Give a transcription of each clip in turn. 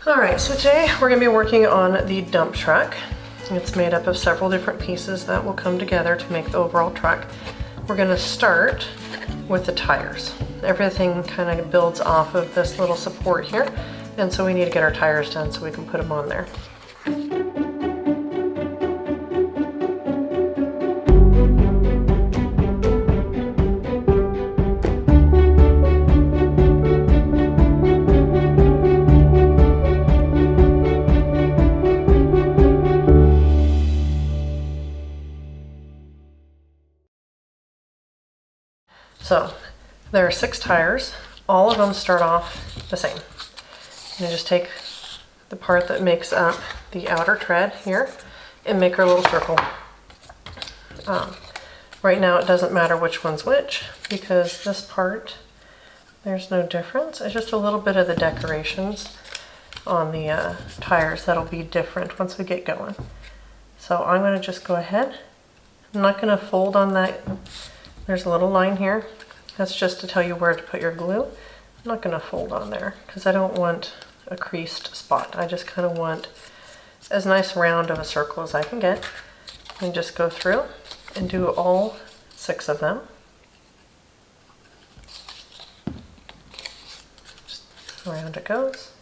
All right, so today we're gonna be working on the dump truck. It's made up of several different pieces that will come together to make the overall truck. We're gonna start with the tires. Everything kind of builds off of this little support here, and so we need to get our tires done so we can put them on there. So there are 6 tires. All of them start off the same. You just take the part that makes up the outer tread here and make our little circle. Right now it doesn't matter which one's which because this part, there's no difference. It's just a little bit of the decorations on the tires that'll be different once we get going. So I'm going to just go ahead. I'm not going to fold on that. There's a little line here. That's just to tell you where to put your glue. I'm not going to fold on there because I don't want a creased spot. I just kind of want as nice round of a circle as I can get. And just go through and do all 6 of them. Just around it goes.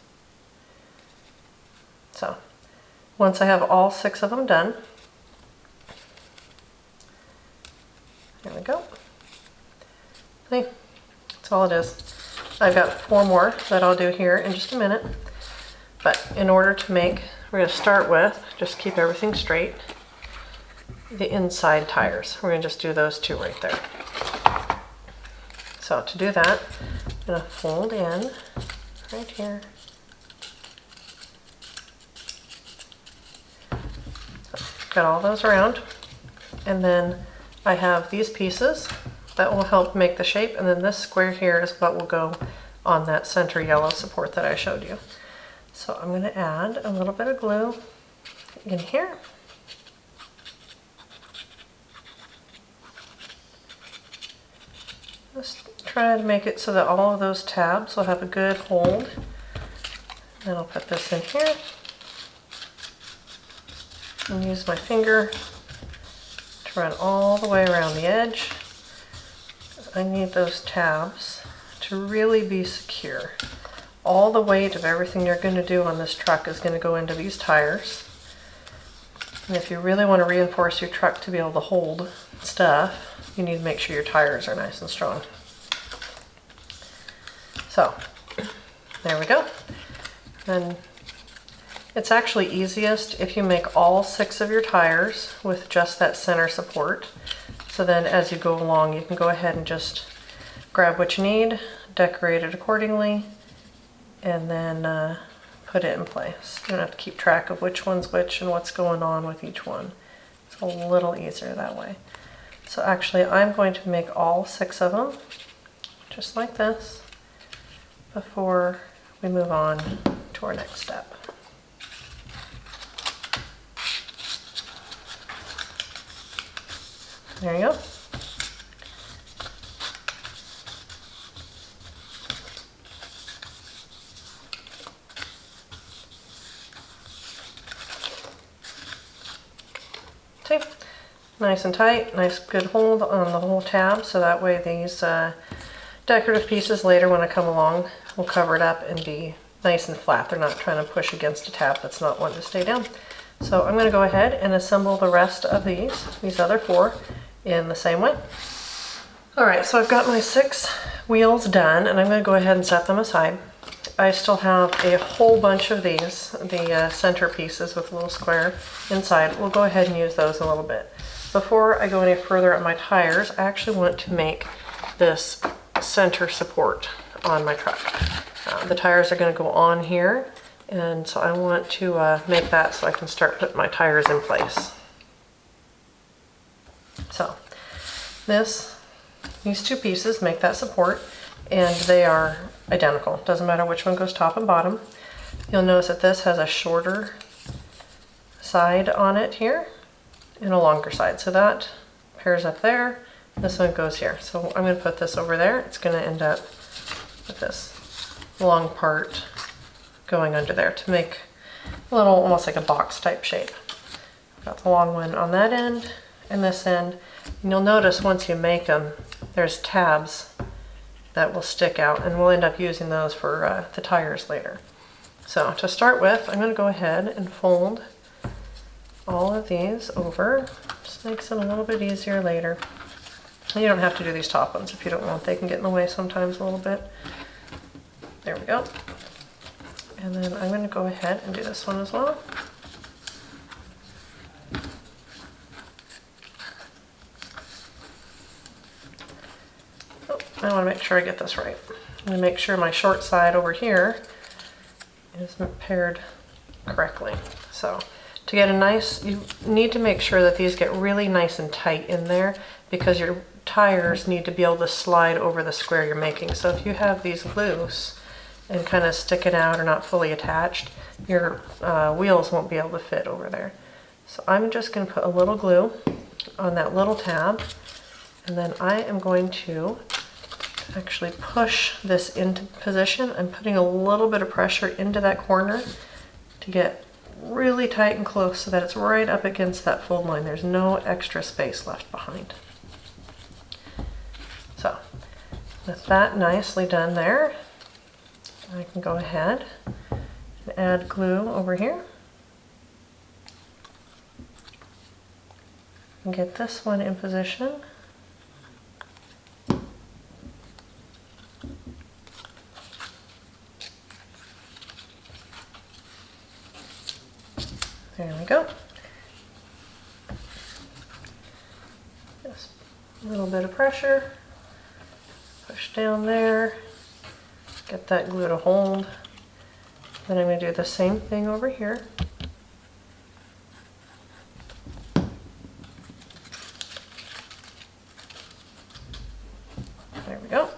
So once I have all 6 of them done, there we go. See, that's all it is. I've got 4 more that I'll do here in just a minute. But in order to make, we're going to start with, just keep everything straight, the inside tires. We're going to just do those 2 right there. So to do that, I'm going to fold in right here. So, got all those around. And then I have these pieces that will help make the shape, and then this square here is what will go on that center yellow support that I showed you. So I'm going to add a little bit of glue in here. Just try to make it so that all of those tabs will have a good hold. Then I'll put this in here and use my finger to run all the way around the edge. I need those tabs to really be secure. All the weight of everything you're going to do on this truck is going to go into these tires. And if you really want to reinforce your truck to be able to hold stuff, you need to make sure your tires are nice and strong. So, there we go. And it's actually easiest if you make all 6 of your tires with just that center support. So then as you go along, you can go ahead and just grab what you need, decorate it accordingly, and then put it in place. You don't have to keep track of which one's which and what's going on with each one. It's a little easier that way. So actually I'm going to make all 6 of them, just like this, before we move on to our next step. There you go. See? Nice and tight, nice good hold on the whole tab, so that way these decorative pieces later when I come along will cover it up and be nice and flat. They're not trying to push against a tab that's not wanting to stay down. So I'm going to go ahead and assemble the rest of these other 4, in the same way. Alright, so I've got my 6 wheels done, and I'm going to go ahead and set them aside. I still have a whole bunch of these, the center pieces with a little square inside. We'll go ahead and use those a little bit. Before I go any further on my tires, I actually want to make this center support on my truck. The tires are going to go on here, and so I want to make that so I can start putting my tires in place. So these 2 pieces make that support, and they are identical. Doesn't matter which one goes top and bottom. You'll notice that this has a shorter side on it here and a longer side. So that pairs up there. This one goes here. So I'm going to put this over there. It's going to end up with this long part going under there to make a little, almost like a box type shape. Got the long one on that end and this end. And you'll notice once you make them, there's tabs that will stick out, and we'll end up using those for the tires later. So to start with, I'm going to go ahead and fold all of these over. Just makes it a little bit easier later. You don't have to do these top ones if you don't want. They can get in the way sometimes a little bit. There we go. And then I'm going to go ahead and do this one as well. Oh, I want to make sure I get this right. I'm going to make sure my short side over here is paired correctly. So to get a nice, you need to make sure that these get really nice and tight in there, because your tires need to be able to slide over the square you're making. So if you have these loose and kind of sticking out or not fully attached, your wheels won't be able to fit over there. So I'm just going to put a little glue on that little tab, and then I am going to actually push this into position. I'm putting a little bit of pressure into that corner to get really tight and close so that it's right up against that fold line. There's no extra space left behind. So with that nicely done there, I can go ahead and add glue over here and get this one in position. There we go. Just a little bit of pressure. Push down there. Get that glue to hold. Then I'm going to do the same thing over here. There we go.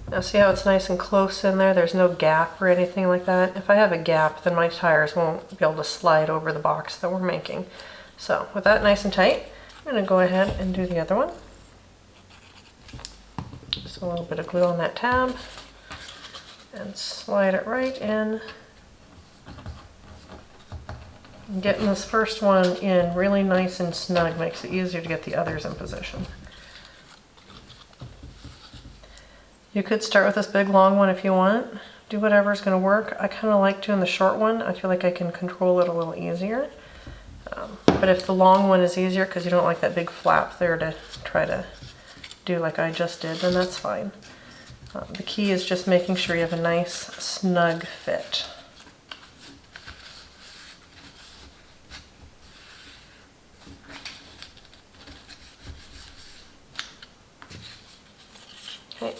Now see how it's nice and close in there? There's no gap or anything like that. If I have a gap, then my tires won't be able to slide over the box that we're making. So with that nice and tight, I'm going to go ahead and do the other one. Just a little bit of glue on that tab and slide it right in. And getting this first one in really nice and snug makes it easier to get the others in position. You could start with this big long one if you want. Do whatever's going to work. I kind of like doing the short one. I feel like I can control it a little easier. But if the long one is easier because you don't like that big flap there to try to do like I just did, then that's fine. The key is just making sure you have a nice snug fit. Okay.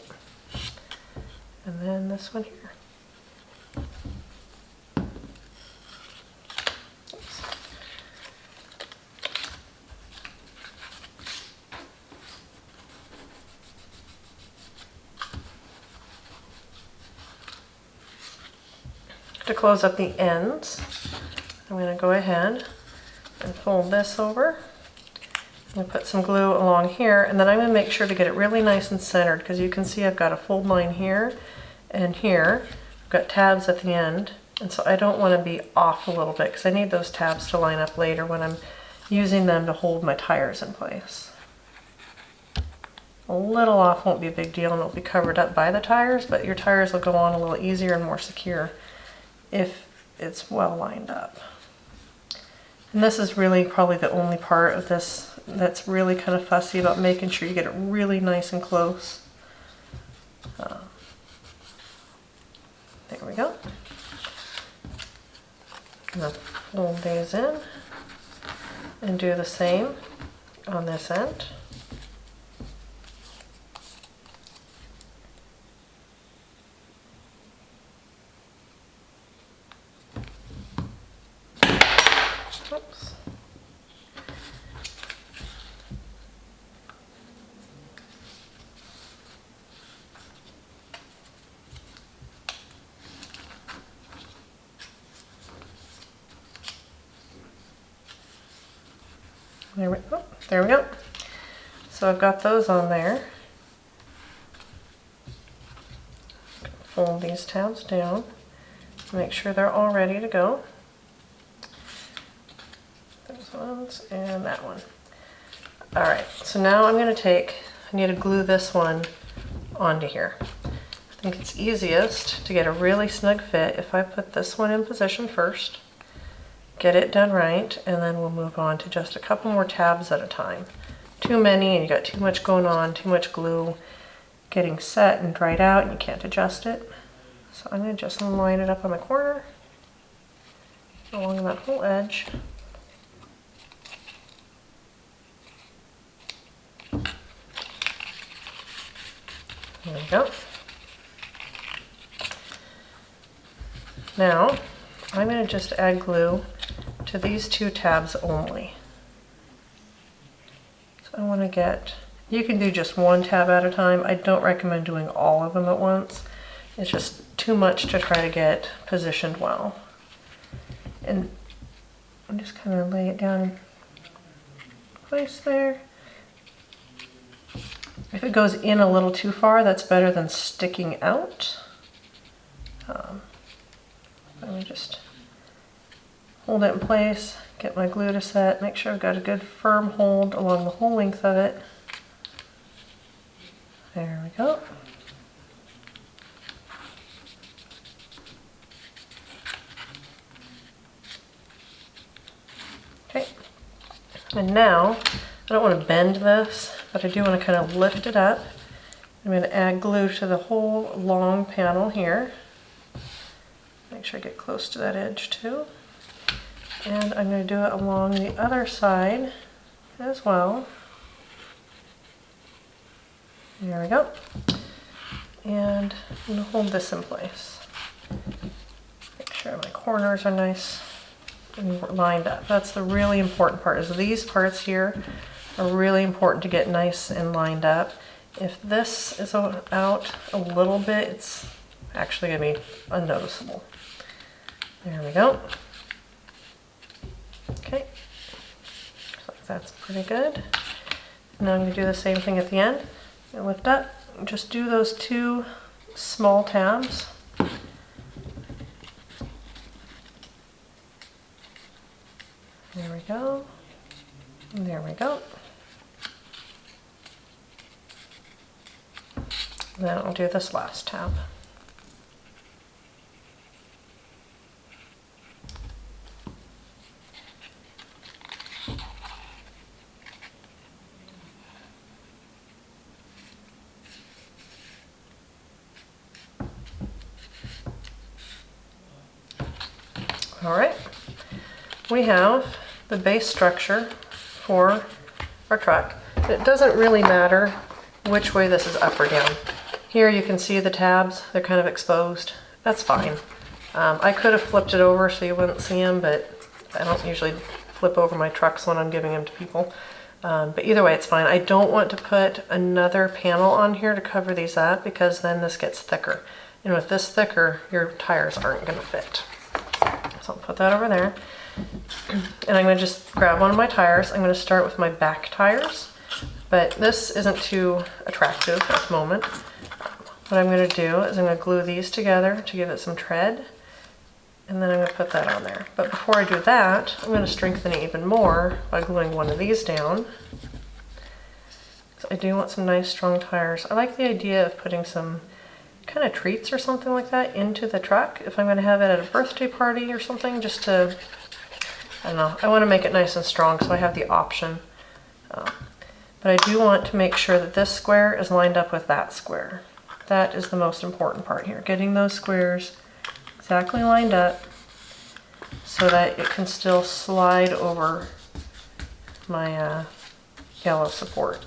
And then this one here. Oops. To close up the ends, I'm going to go ahead and fold this over. I'm going to put some glue along here, and then I'm going to make sure to get it really nice and centered, because you can see I've got a fold line here and here. I've got tabs at the end, and so I don't want to be off a little bit because I need those tabs to line up later when I'm using them to hold my tires in place. A little off won't be a big deal, and it'll be covered up by the tires, but your tires will go on a little easier and more secure if it's well lined up. And this is really probably the only part of this that's really kind of fussy about making sure you get it really nice and close. There we go. I'm going to fold these in and do the same on this end. Oops. There we go. So I've got those on there. fold these tabs down, make sure they're all ready to go. Those ones and that one. All right, so now I'm going to I need to glue this one onto here. I think it's easiest to get a really snug fit if I put this one in position first, get it done right, and then we'll move on to just a couple more tabs at a time. Too many and you got too much going on, too much glue getting set and dried out and you can't adjust it. So I'm going to just line it up on the corner along that whole edge. There we go. Now, I'm going to just add glue to these two tabs only. So I want to get, you can do just one tab at a time. I don't recommend doing all of them at once. It's just too much to try to get positioned well. And I'm just kind of lay it down in place there. If it goes in a little too far, that's better than sticking out. Let me just hold it in place, get my glue to set, make sure I've got a good firm hold along the whole length of it. There we go. Okay, and now, I don't want to bend this, but I do want to kind of lift it up. I'm going to add glue to the whole long panel here. Make sure I get close to that edge too. And I'm going to do it along the other side as well. There we go. And I'm going to hold this in place. Make sure my corners are nice and lined up. That's the really important part, is these parts here are really important to get nice and lined up. If this is out a little bit, it's actually going to be unnoticeable. There we go. Okay, so that's pretty good. Now I'm going to do the same thing at the end. I lift up, just do those two small tabs. There we go. And there we go. Then I'll do this last tab. All right, we have the base structure for our truck. It doesn't really matter which way this is up or down. Here you can see the tabs, they're kind of exposed. That's fine. I could have flipped it over so you wouldn't see them, but I don't usually flip over my trucks when I'm giving them to people. But either way, it's fine. I don't want to put another panel on here to cover these up because then this gets thicker. And with this thicker, your tires aren't going to fit. So I'll put that over there. And I'm going to just grab one of my tires. I'm going to start with my back tires, but this isn't too attractive at the moment. What I'm going to do is I'm going to glue these together to give it some tread, and then I'm going to put that on there. But before I do that, I'm going to strengthen it even more by gluing one of these down. So I do want some nice strong tires. I like the idea of putting some kind of treats or something like that into the truck if I'm going to have it at a birthday party or something, just to, I don't know, I want to make it nice and strong so I have the option. But I do want to make sure that this square is lined up with that square. That is the most important part here, getting those squares exactly lined up so that it can still slide over my yellow support.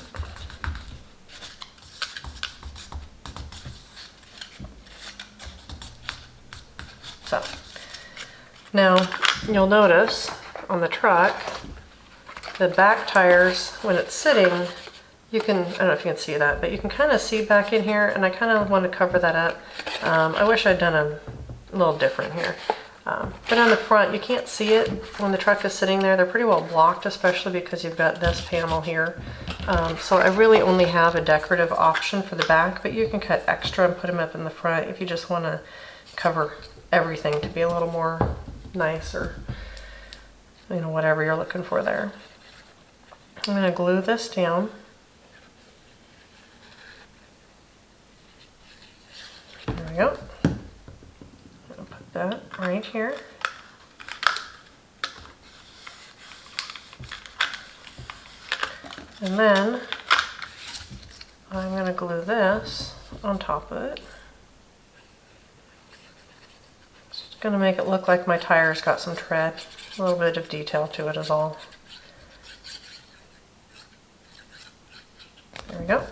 So now you'll notice on the truck, the back tires, when it's sitting, you can, I don't know if you can see that, but you can kind of see back in here, and I kind of want to cover that up. I wish I'd done a little different here. But on the front, you can't see it when the truck is sitting there. They're pretty well blocked, especially because you've got this panel here. So I really only have a decorative option for the back, but you can cut extra and put them up in the front if you just want to cover everything to be a little more nice, or you know, whatever you're looking for there. I'm going to glue this down. There we go. I'm going to put that right here. And then I'm going to glue this on top of it. It's going to make it look like my tire's got some tread. A little bit of detail to it is all. There we go.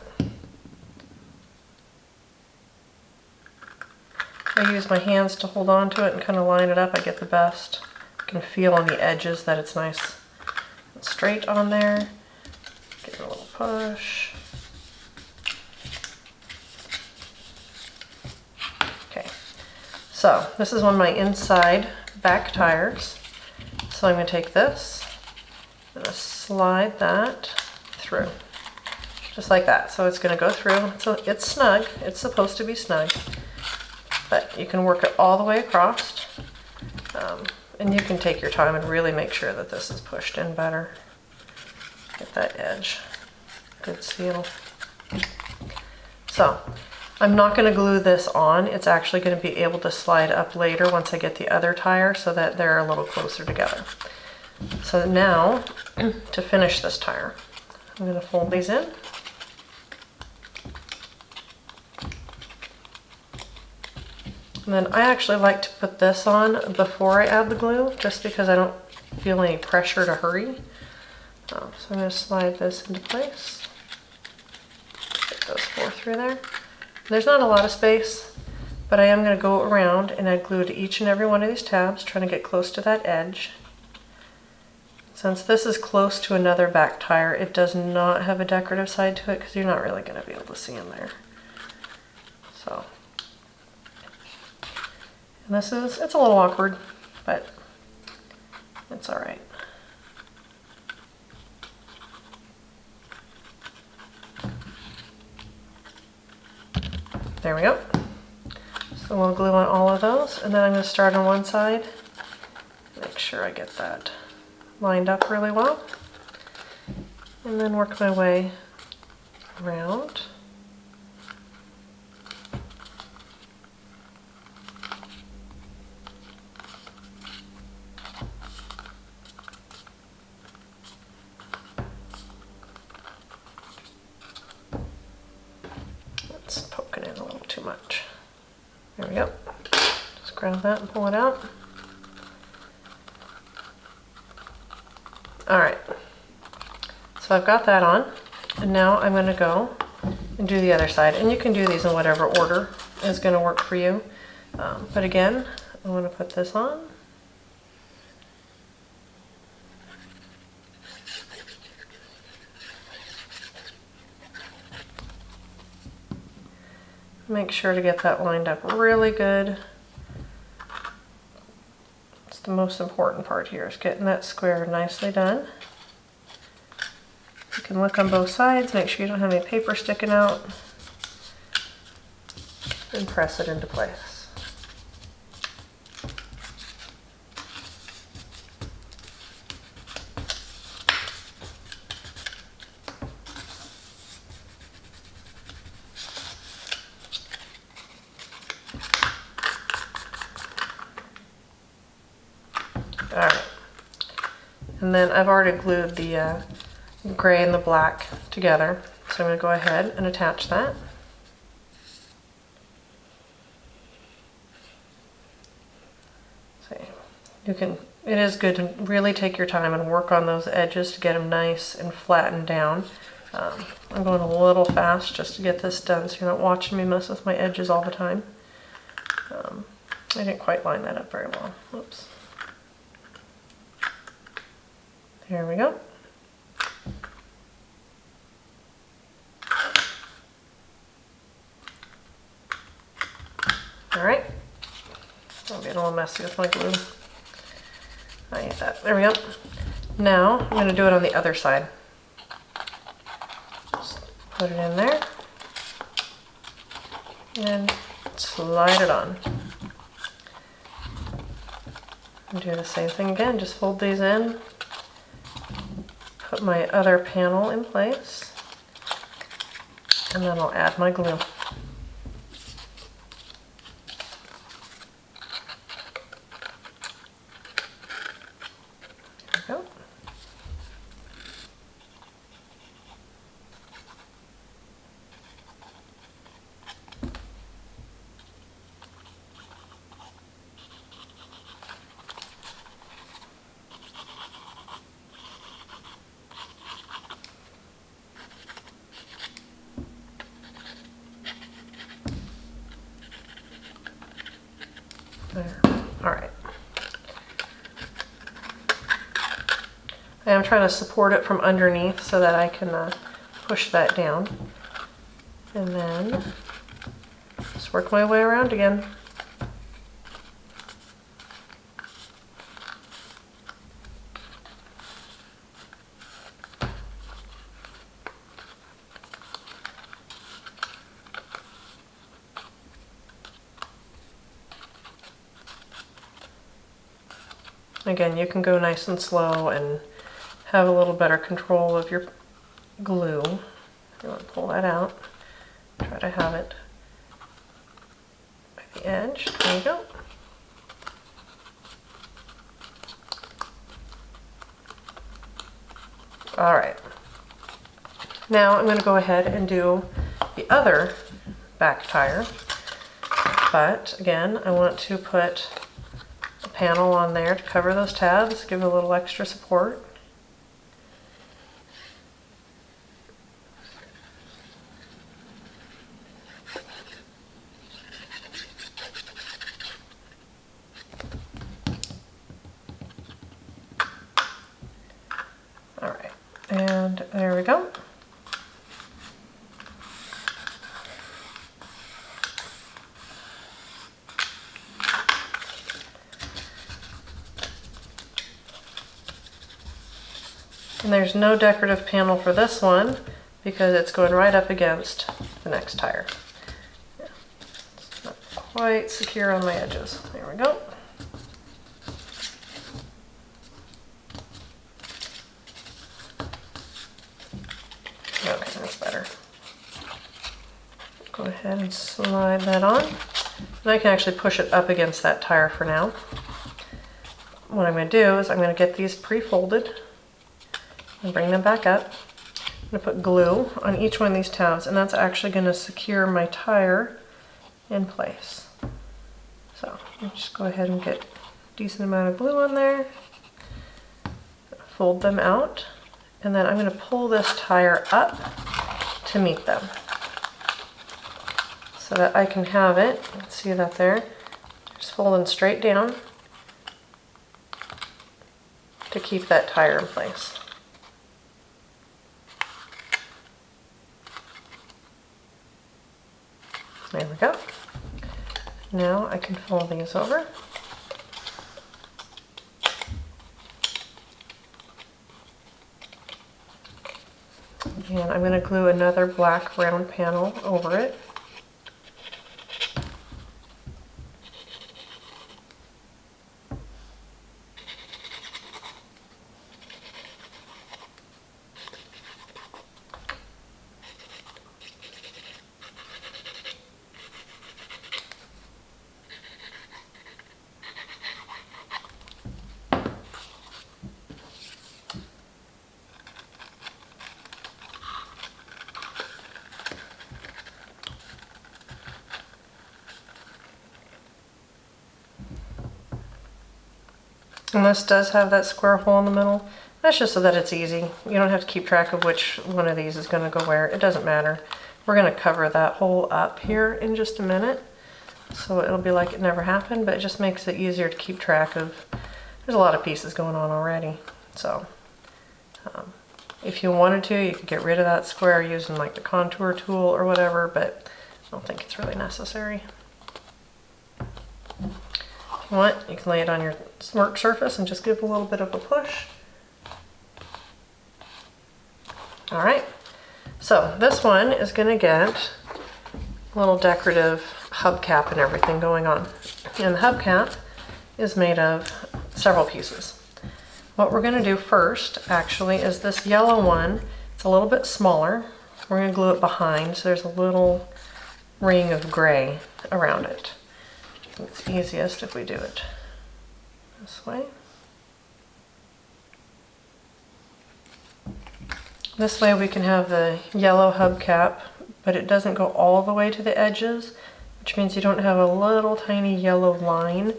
I use my hands to hold on to it and kind of line it up. I get the best. I can feel on the edges that it's nice and straight on there. Give it a little push. Okay, so this is one of my inside back tires. So I'm going to take this, I'm going to slide that through, just like that. So it's going to go through. So it's snug. It's supposed to be snug, but you can work it all the way across. And you can take your time and really make sure that this is pushed in better. Get that edge. Good seal. So I'm not going to glue this on. It's actually going to be able to slide up later once I get the other tire so that they're a little closer together. So now to finish this tire, I'm going to fold these in. And then I actually like to put this on before I add the glue, just because I don't feel any pressure to hurry. So I'm going to slide this into place. Get those 4 through there. There's not a lot of space, but I am going to go around and add glue to each and every one of these tabs, trying to get close to that edge. Since this is close to another back tire, it does not have a decorative side to it because you're not really going to be able to see in there. So, and this is, it's a little awkward, but it's all right. There we go. So we'll glue on all of those, and then I'm going to start on one side. Make sure I get that lined up really well. And then work my way around. Poking in a little too much. There we go. Just grab that and pull it out. Alright, so I've got that on, and now I'm going to go and do the other side. And you can do these in whatever order is going to work for you. But again, I want to put this on. Make sure to get that lined up really good. It's the most important part here, is getting that square nicely done. You can look on both sides, make sure you don't have any paper sticking out, and press it into place. Alright, and then I've already glued the gray and the black together, so I'm going to go ahead and attach that. So you can, it is good to really take your time and work on those edges to get them nice and flattened down. I'm going a little fast just to get this done so you're not watching me mess with my edges all the time. I didn't quite line that up very well. Oops. There we go. All right. I'm getting a little messy with my glue. I need that. There we go. Now I'm going to do it on the other side. Put it in there and slide it on. And do the same thing again, just fold these in, put my other panel in place, and then I'll add my glue. There we go. There. All right. I am trying to support it from underneath so that I can push that down. And then just work my way around again. Again, you can go nice and slow and have a little better control of your glue. You want to pull that out. Try to have it by the edge. There you go. All right. Now I'm going to go ahead and do the other back tire. But again, I want to put panel on there to cover those tabs, give it a little extra support. All right, and there we go. And there's no decorative panel for this one because it's going right up against the next tire. Yeah. It's not quite secure on my edges. There we go. Okay, that's better. Go ahead and slide that on. And I can actually push it up against that tire for now. What I'm going to do is I'm going to get these pre-folded and bring them back up. I'm going to put glue on each one of these tabs, and that's actually going to secure my tire in place. So I'll just go ahead and get a decent amount of glue on there, fold them out, and then I'm going to pull this tire up to meet them so that I can have it, let's see that there, just folding straight down to keep that tire in place. There we go. Now I can fold these over. And I'm going to glue another black round panel over it. And this does have that square hole in the middle. That's just so that it's easy. You don't have to keep track of which one of these is going to go where. It doesn't matter. We're going to cover that hole up here in just a minute. So it'll be like it never happened, but it just makes it easier to keep track of. There's a lot of pieces going on already. So if you wanted to, you could get rid of that square using like the contour tool or whatever, but I don't think it's really necessary. If you want, you can lay it on your work surface and just give a little bit of a push. All right, So this one is going to get a little decorative hubcap and everything going on. And the hubcap is made of several pieces. What we're going to do first, actually, is this yellow one. It's a little bit smaller. We're going to glue it behind, so there's a little ring of gray around it. It's easiest if we do it this way. This way we can have the yellow hubcap, but it doesn't go all the way to the edges, which means you don't have a little tiny yellow line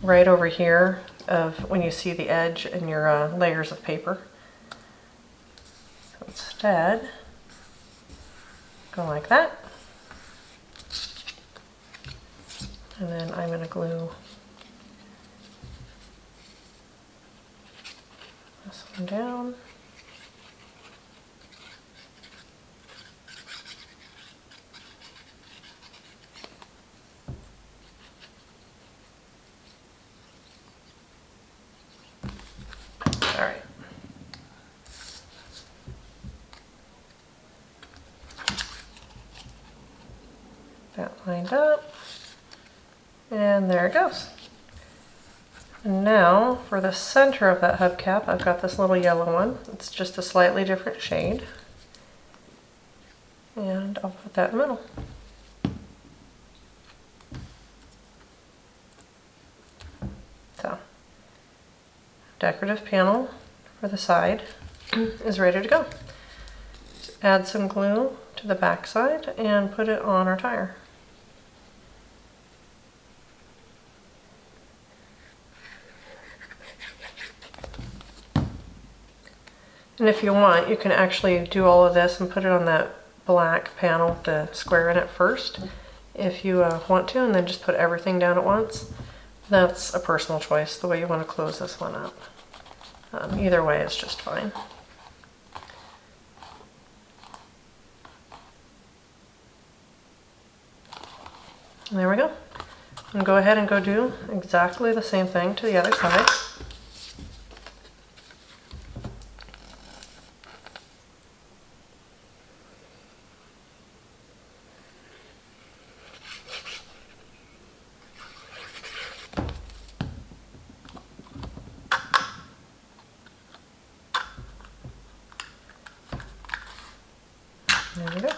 right over here of when you see the edge in your layers of paper. So instead, go like that. And then I'm going to glue this one down. All right. That lined up. And there it goes. And now for the center of that hubcap, I've got this little yellow one. It's just a slightly different shade. And I'll put that in the middle. So, decorative panel for the side is ready to go. Just add some glue to the back side and put it on our tire. And if you want, you can actually do all of this and put it on that black panel with the square in it first, if you want to, and then just put everything down at once. That's a personal choice, the way you want to close this one up. Either way is just fine. And there we go. And go ahead and go do exactly the same thing to the other side. There we go.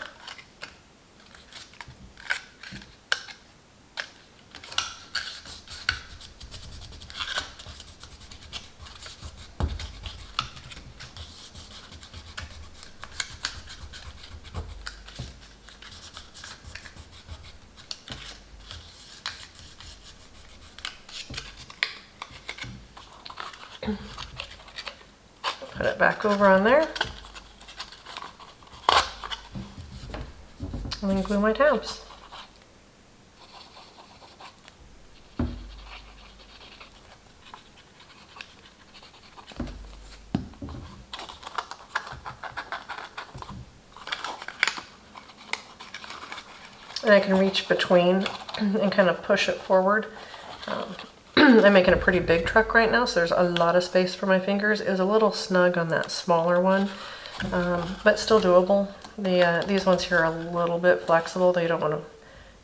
Put it back over on there. And then glue my tabs. And I can reach between and kind of push it forward. I'm making a pretty big truck right now, so there's a lot of space for my fingers. It was a little snug on that smaller one, but still doable. These ones here are a little bit flexible. They don't want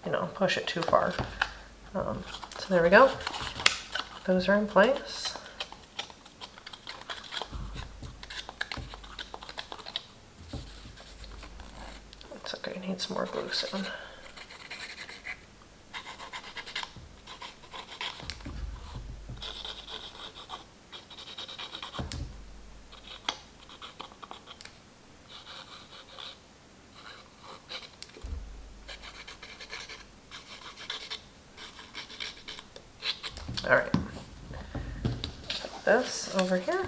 to, push it too far. So there we go. Those are in place. It's okay, I need some more glue soon. All right, put this over here.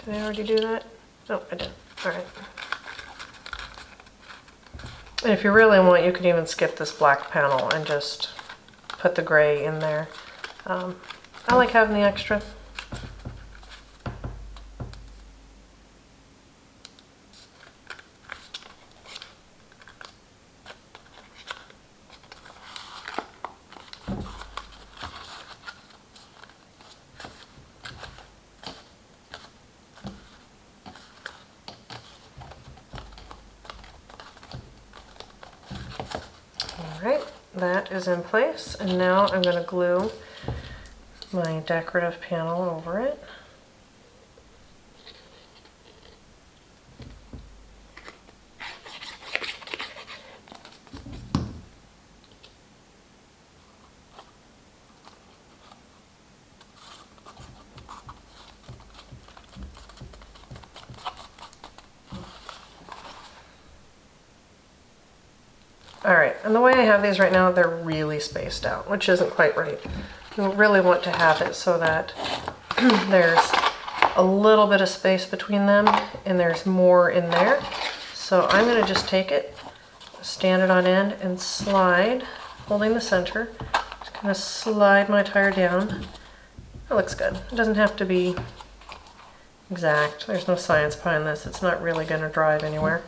Did I already do that? No, I didn't. All right. And if you really want, you could even skip this black panel and just put the gray in there. I like having the extra. All right, that is in place, and now I'm going to glue my decorative panel over it. All right, and the way I have these right now, they're really spaced out, which isn't quite right. You really want to have it so that there's a little bit of space between them and there's more in there. So I'm gonna just take it, stand it on end and slide, holding the center. Just kind of slide my tire down. That looks good. It doesn't have to be exact. There's no science behind this. It's not really gonna drive anywhere.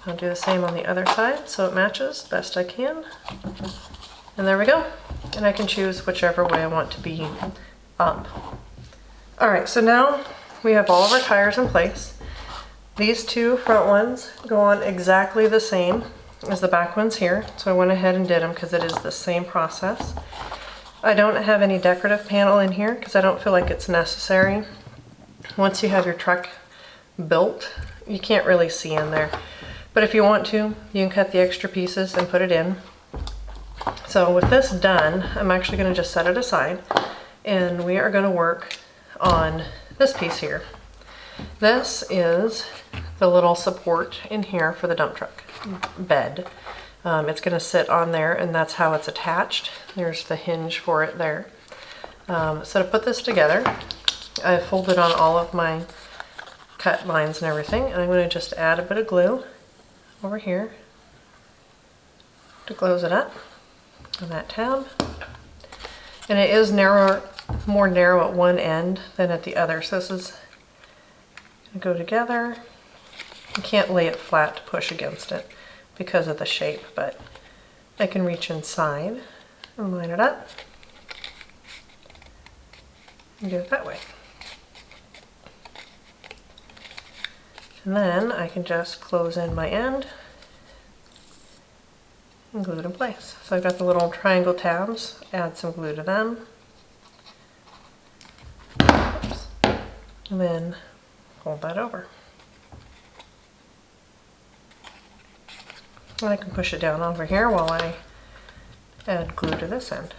I'll do the same on the other side so it matches best I can. And there we go. And I can choose whichever way I want to be up. All right, so now we have all of our tires in place. These two front ones go on exactly the same as the back ones here. So I went ahead and did them because it is the same process. I don't have any decorative panel in here because I don't feel like it's necessary. Once you have your truck built, you can't really see in there. But if you want to, you can cut the extra pieces and put it in. So with this done, I'm actually going to just set it aside and we are going to work on this piece here. This is the little support in here for the dump truck bed. It's going to sit on there and that's how it's attached. There's the hinge for it there. So to put this together, I folded on all of my cut lines and everything, and I'm going to just add a bit of glue over here to close it up on that tab. And it is more narrow at one end than at the other, so this is going to go together. You can't lay it flat to push against it because of the shape, but I can reach inside and line it up and do it that way. And then I can just close in my end and glue it in place. So I've got the little triangle tabs, add some glue to them. Oops. And then fold that over. And I can push it down over here while I add glue to this end.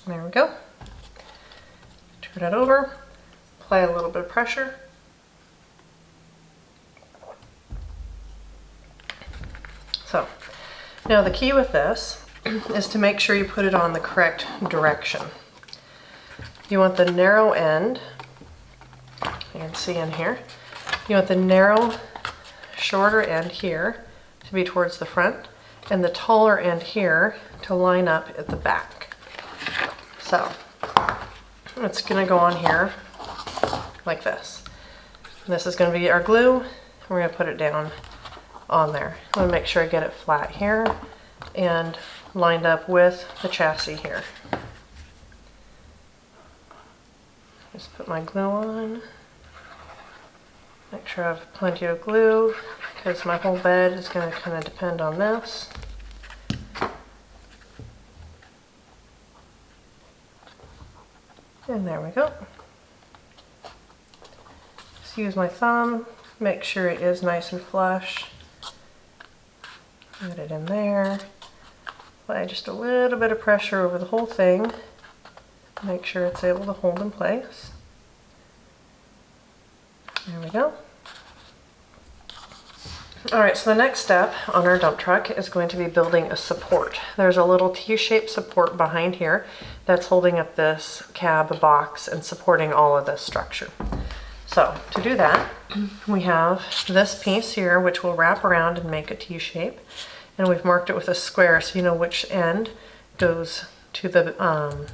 There we go. Turn it over, apply a little bit of pressure. So, now the key with this is to make sure you put it on the correct direction. You want the narrow end, you can see in here, you want the narrow, shorter end here to be towards the front, and the taller end here to line up at the back. So it's going to go on here like this. And this is going to be our glue. We're going to put it down on there. I'm going to make sure I get it flat here and lined up with the chassis here. Just put my glue on. Make sure I have plenty of glue because my whole bed is going to kind of depend on this. And there we go. Just use my thumb, make sure it is nice and flush. Get it in there. Apply just a little bit of pressure over the whole thing. Make sure it's able to hold in place. There we go. Alright, so the next step on our dump truck is going to be building a support. There's a little T-shaped support behind here that's holding up this cab box and supporting all of this structure. So to do that, we have this piece here which will wrap around and make a T-shape, and we've marked it with a square so you know which end goes to the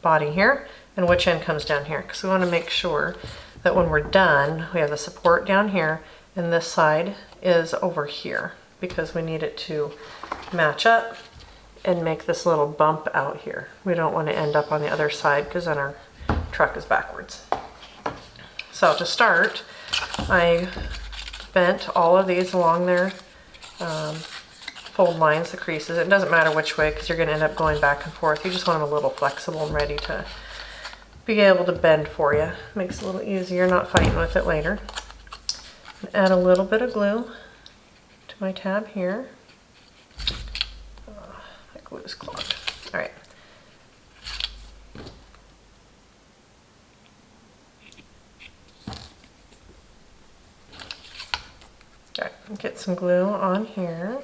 body here and which end comes down here, because we want to make sure that when we're done we have the support down here and this side is over here because we need it to match up and make this little bump out here. We don't want to end up on the other side because then our truck is backwards. So to start, I bent all of these along their fold lines, the creases. It doesn't matter which way because you're going to end up going back and forth. You just want them a little flexible and ready to be able to bend for you. Makes it a little easier, not fighting with it later. Add a little bit of glue to my tab here. My glue is clogged. All right. All right, get some glue on here.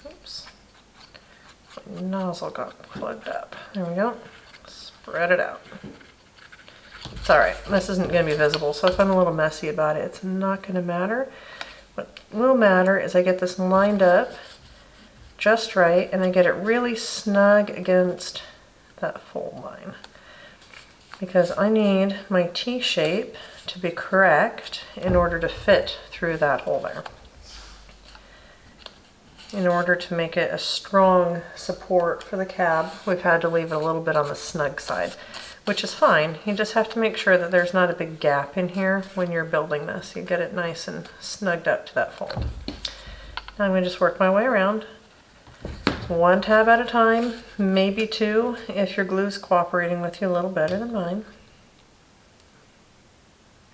Oops. My nozzle got plugged up. There we go. Spread it out. It's all right. This isn't going to be visible, so if I'm a little messy about it, it's not going to matter. What will matter is I get this lined up just right, and I get it really snug against that fold line. Because I need my T shape to be correct in order to fit through that hole there. In order to make it a strong support for the cab, we've had to leave it a little bit on the snug side, which is fine. You just have to make sure that there's not a big gap in here when you're building this. You get it nice and snugged up to that fold. Now I'm going to just work my way around. One tab at a time, maybe two if your glue's cooperating with you a little better than mine.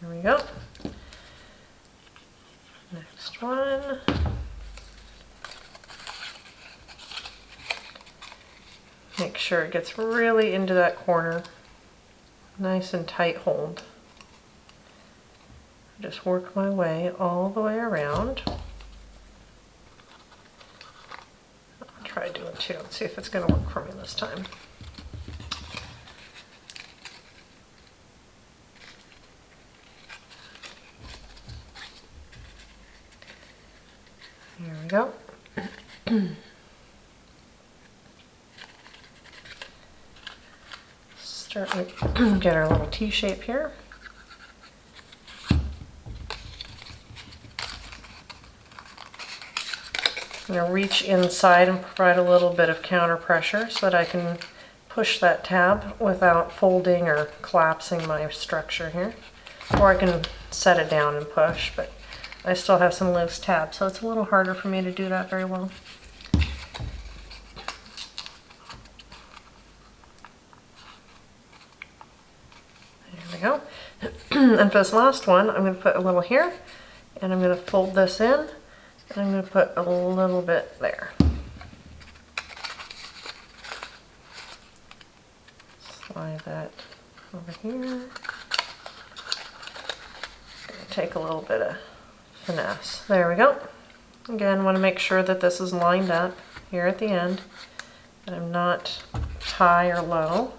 Here we go. Next one. Make sure it gets really into that corner. Nice and tight hold. Just work my way all the way around. I'll try doing two and see if it's going to work for me this time. Here we go. Start to get our little T shape here. I'm going to reach inside and provide a little bit of counter pressure so that I can push that tab without folding or collapsing my structure here. Or I can set it down and push, but I still have some loose tabs, so it's a little harder for me to do that very well. There we go. And for this last one, I'm going to put a little here, and I'm going to fold this in, and I'm going to put a little bit there. Slide that over here. Take a little bit of finesse. There we go. Again, want to make sure that this is lined up here at the end, that I'm not high or low.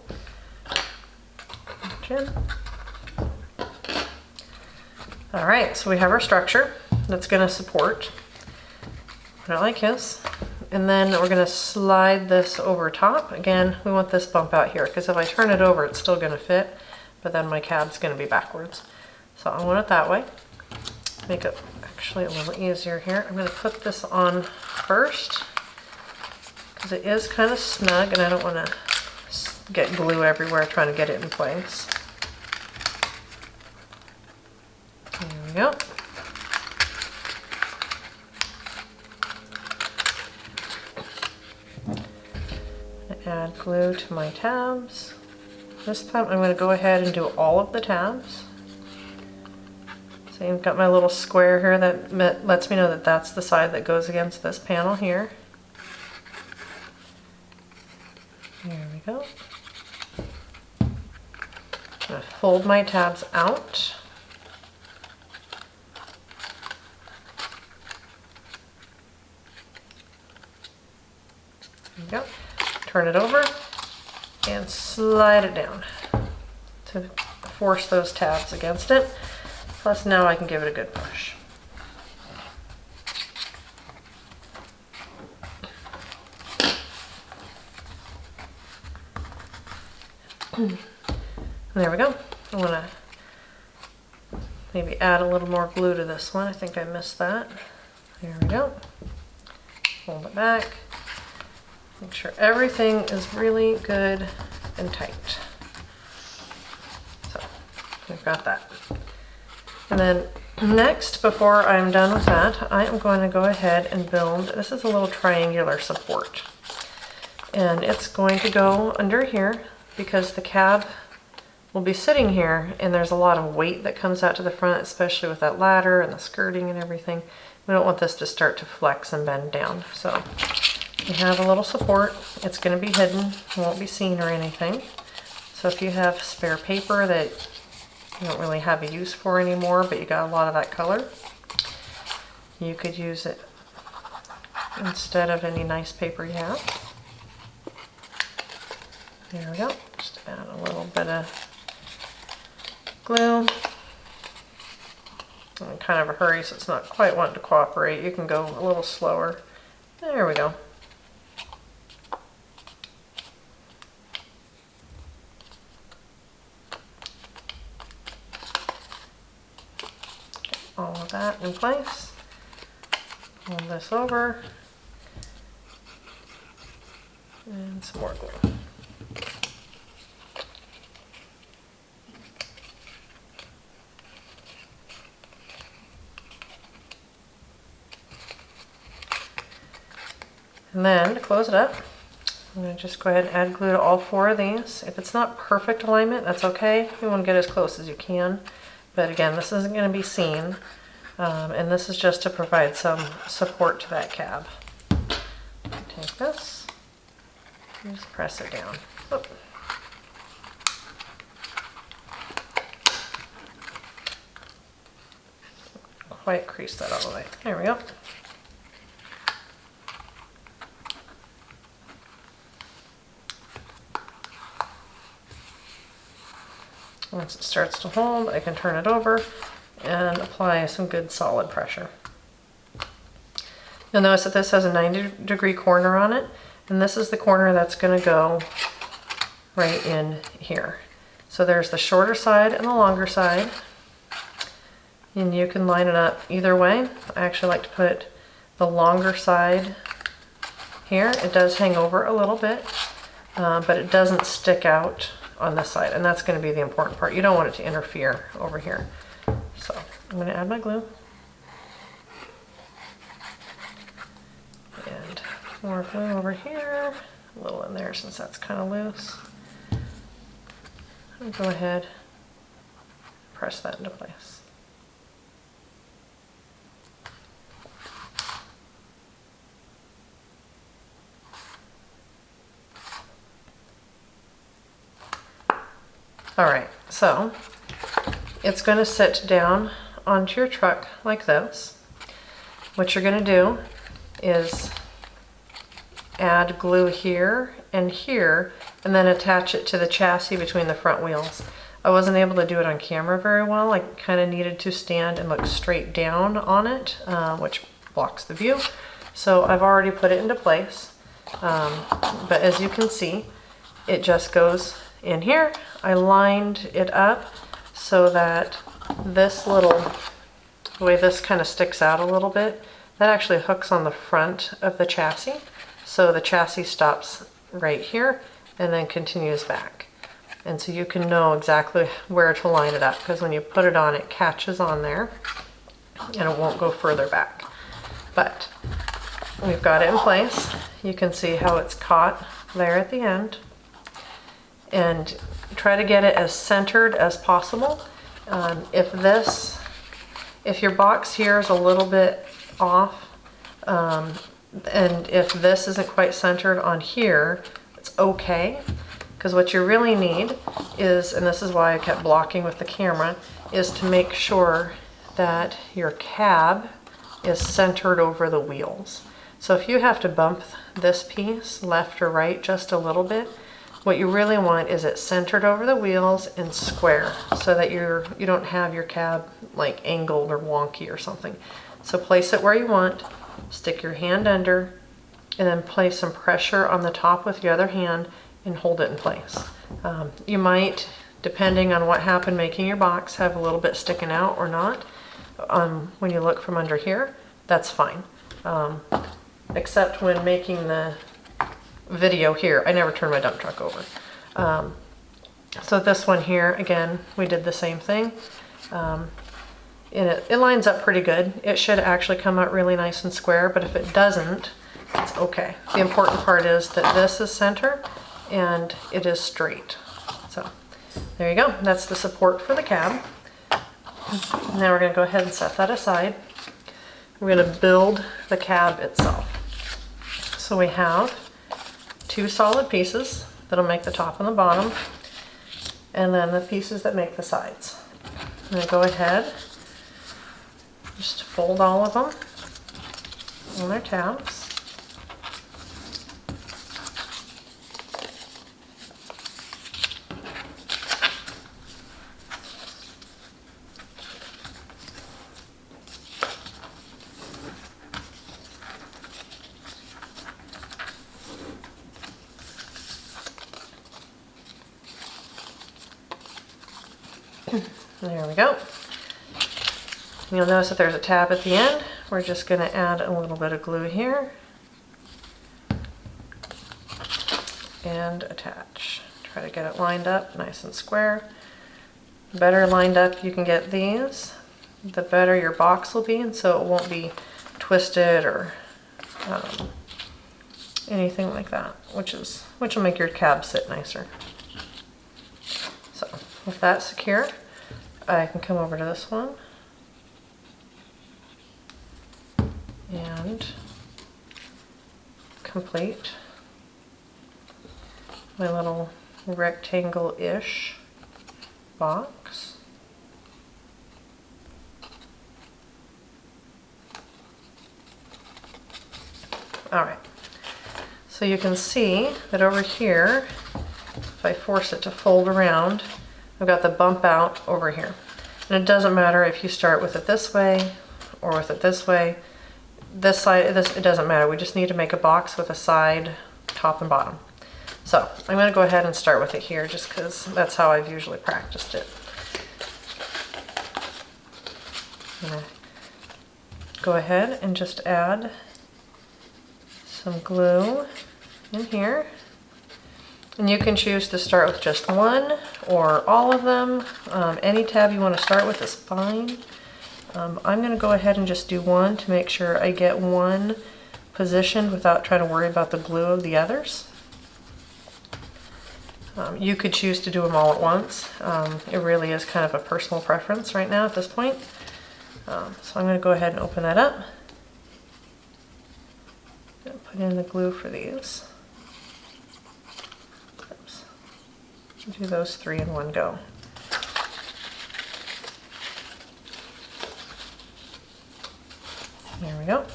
All right, so we have our structure that's going to support. Put it like this. And then we're going to slide this over top. Again, we want this bump out here because if I turn it over, it's still going to fit, but then my cab's going to be backwards. So I want it that way. Make it actually a little easier here. I'm going to put this on first because it is kind of snug and I don't want to get glue everywhere trying to get it in place. There we go. Add glue to my tabs. This time I'm going to go ahead and do all of the tabs. So I've got my little square here that lets me know that that's the side that goes against this panel here. There we go. I'm going to fold my tabs out. There we go. Turn it over and slide it down to force those tabs against it. Plus now I can give it a good push. There we go. I want to maybe add a little more glue to this one. I think I missed that. There we go. Hold it back. Make sure everything is really good and tight. So we've got that. And then next, before I'm done with that, I am going to go ahead and build, this is a little triangular support. And it's going to go under here because the cab will be sitting here and there's a lot of weight that comes out to the front, especially with that ladder and the skirting and everything. We don't want this to start to flex and bend down. So we have a little support. It's going to be hidden, it won't be seen or anything. So if you have spare paper that you don't really have a use for anymore, but you got a lot of that color, you could use it instead of any nice paper you have. There we go. Just add a little bit of glue. I'm in kind of a hurry, so it's not quite wanting to cooperate. You can go a little slower. There we go. All of that in place. Pull this over. And some more glue. And then to close it up, I'm going to just go ahead and add glue to all 4 of these. If it's not perfect alignment, that's okay. You want to get as close as you can. But again, this isn't going to be seen. And this is just to provide some support to that cab. Take this and just press it down. Oop. Quite crease that all the way. There we go. Once it starts to hold, I can turn it over and apply some good solid pressure. You'll notice that this has a 90-degree corner on it, and this is the corner that's going to go right in here. So there's the shorter side and the longer side, and you can line it up either way. I actually like to put the longer side here. It does hang over a little bit, but it doesn't stick out on this side, and that's going to be the important part. You don't want it to interfere over here. So I'm going to add my glue. And more glue over here, a little in there since that's kind of loose. I'll go ahead, press that into place. All right, so it's going to sit down onto your truck like this. What you're going to do is add glue here and here, and then attach it to the chassis between the front wheels. I wasn't able to do it on camera very well. I kind of needed to stand and look straight down on it, which blocks the view. So I've already put it into place, but as you can see, it just goes in here. I lined it up so that this little, the way this kind of sticks out a little bit, that actually hooks on the front of the chassis. So the chassis stops right here and then continues back. And so you can know exactly where to line it up, because when you put it on, it catches on there and it won't go further back. But we've got it in place. You can see how it's caught there at the end. And try to get it as centered as possible. If your box here is a little bit off, and if this isn't quite centered on here, it's okay. Because what you really need is, and this is why I kept blocking with the camera, is to make sure that your cab is centered over the wheels. So if you have to bump this piece left or right just a little bit, what you really want is it centered over the wheels and square, so that you don't have your cab like angled or wonky or something. So place it where you want, stick your hand under, and then place some pressure on the top with your other hand and hold it in place. You might, depending on what happened making your box, have a little bit sticking out or not. When you look from under here, that's fine. except when making the video here. I never turn my dump truck over. So this one here, again, we did the same thing. And it lines up pretty good. It should actually come out really nice and square, but if it doesn't, it's okay. The important part is that this is center and it is straight. So there you go. That's the support for the cab. Now we're going to go ahead and set that aside. We're going to build the cab itself. So we have 2 solid pieces that'll make the top and the bottom, and then the pieces that make the sides. I'm going to go ahead, just fold all of them on their tabs. There we go. You'll notice that there's a tab at the end. We're just going to add a little bit of glue here and attach. Try to get it lined up nice and square. The better lined up you can get these, the better your box will be, and so it won't be twisted or anything like that, which will make your cab sit nicer. So with that secure, I can come over to this one and complete my little rectangle-ish box. All right, so you can see that over here, if I force it to fold around, I've got the bump out over here. And it doesn't matter if you start with it this way or with it this way. This side, it doesn't matter. We just need to make a box with a side, top and bottom. So I'm going to go ahead and start with it here just because that's how I've usually practiced it. I'm going to go ahead and just add some glue in here. And you can choose to start with just one or all of them. Any tab you want to start with is fine. I'm going to go ahead and just do one to make sure I get one positioned without trying to worry about the glue of the others. You could choose to do them all at once. It really is kind of a personal preference right now at this point. So I'm going to go ahead and open that up. Put in the glue for these. Do those 3 in one go. There we go.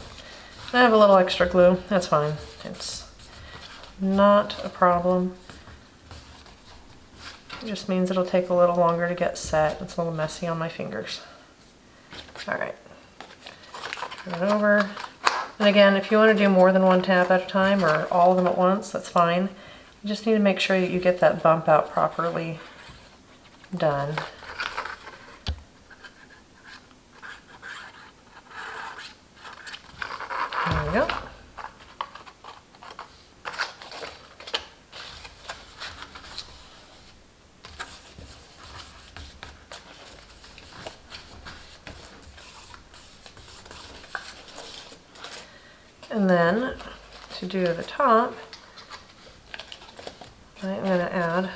I have a little extra glue. That's fine. It's not a problem. It just means it'll take a little longer to get set. It's a little messy on my fingers. All right. Turn it over. And again, if you want to do more than one tab at a time or all of them at once, that's fine. You just need to make sure that you get that bump out properly done. There we go. And then to do the top, I'm going to add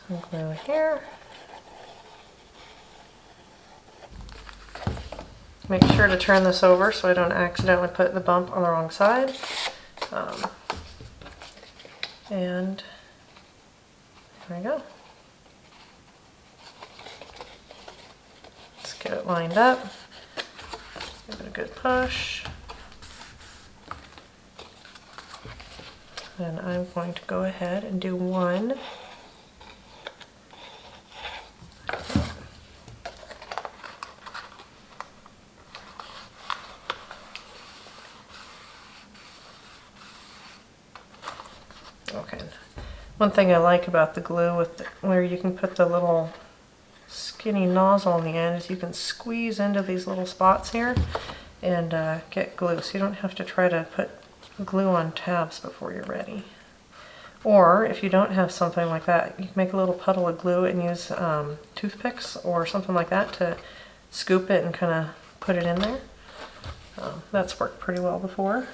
some glue here. Make sure to turn this over so I don't accidentally put the bump on the wrong side. And there we go. Let's get it lined up. Give it a good push. And I'm going to go ahead and do one. Okay. One thing I like about the glue with where you can put the little skinny nozzle on the end is you can squeeze into these little spots here and get glue. So you don't have to try to put glue on tabs before you're ready. Or if you don't have something like that, you can make a little puddle of glue and use toothpicks or something like that to scoop it and kind of put it in there. That's worked pretty well before.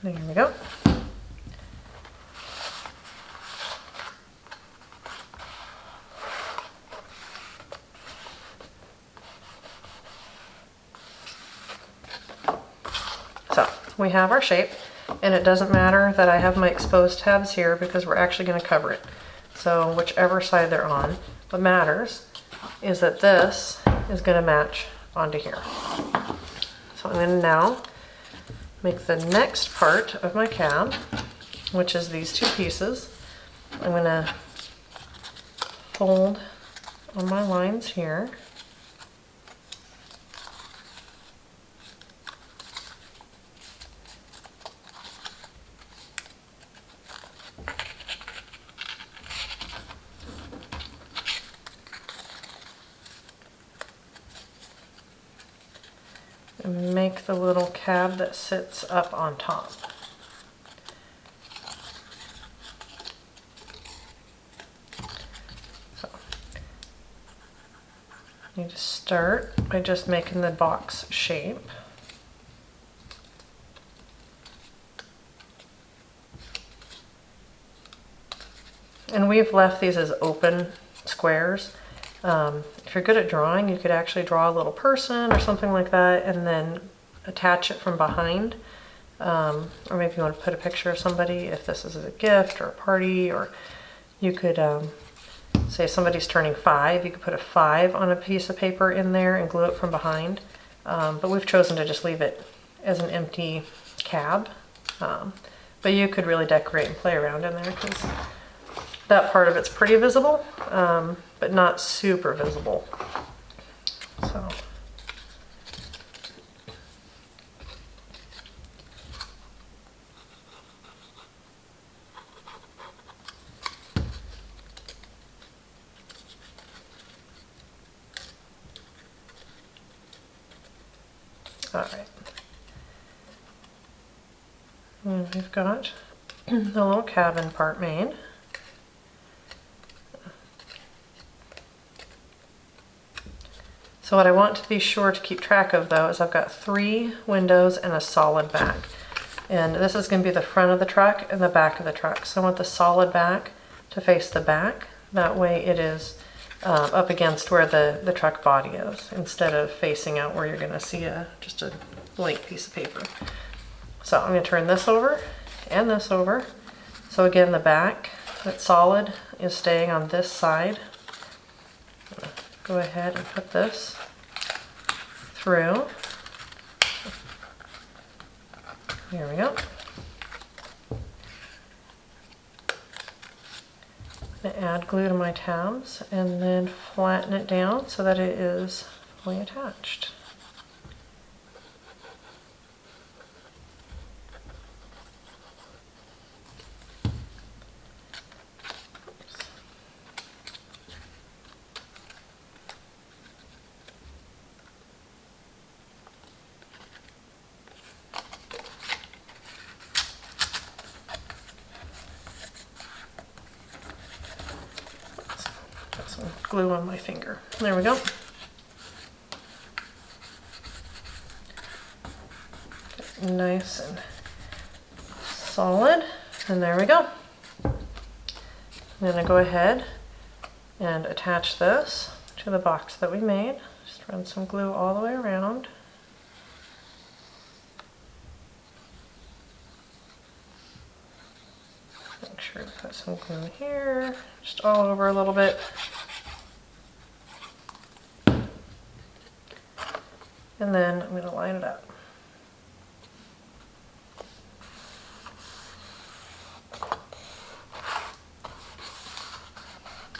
There we go. So we have our shape, and it doesn't matter that I have my exposed tabs here because we're actually going to cover it. So whichever side they're on, what matters is that this is going to match onto here. So I'm going to now make the next part of my cab, which is these two pieces. I'm going to fold on my lines here. And make the little cab that sits up on top. So, you need to start by just making the box shape. And we've left these as open squares. If you're good at drawing, you could actually draw a little person or something like that and then attach it from behind. Or maybe you want to put a picture of somebody if this is a gift or a party, or you could say somebody's turning 5, you could put a 5 on a piece of paper in there and glue it from behind. But we've chosen to just leave it as an empty cab. But you could really decorate and play around in there because that part of it's pretty visible, but not super visible. So. All right. And we've got the little cabin part made. So what I want to be sure to keep track of though is I've got 3 windows and a solid back. And this is going to be the front of the truck and the back of the truck. So I want the solid back to face the back. That way it is up against where the truck body is instead of facing out where you're going to see just a blank piece of paper. So I'm going to turn this over and this over. So again, the back that's solid is staying on this side. Go ahead and put this through. Here we go. I'm going to add glue to my tabs and then flatten it down so that it is fully attached. Glue on my finger. There we go. Nice and solid, and there we go. I'm going to go ahead and attach this to the box that we made. Just run some glue all the way around. Make sure to put some glue here, just all over a little bit. And then I'm going to line it up.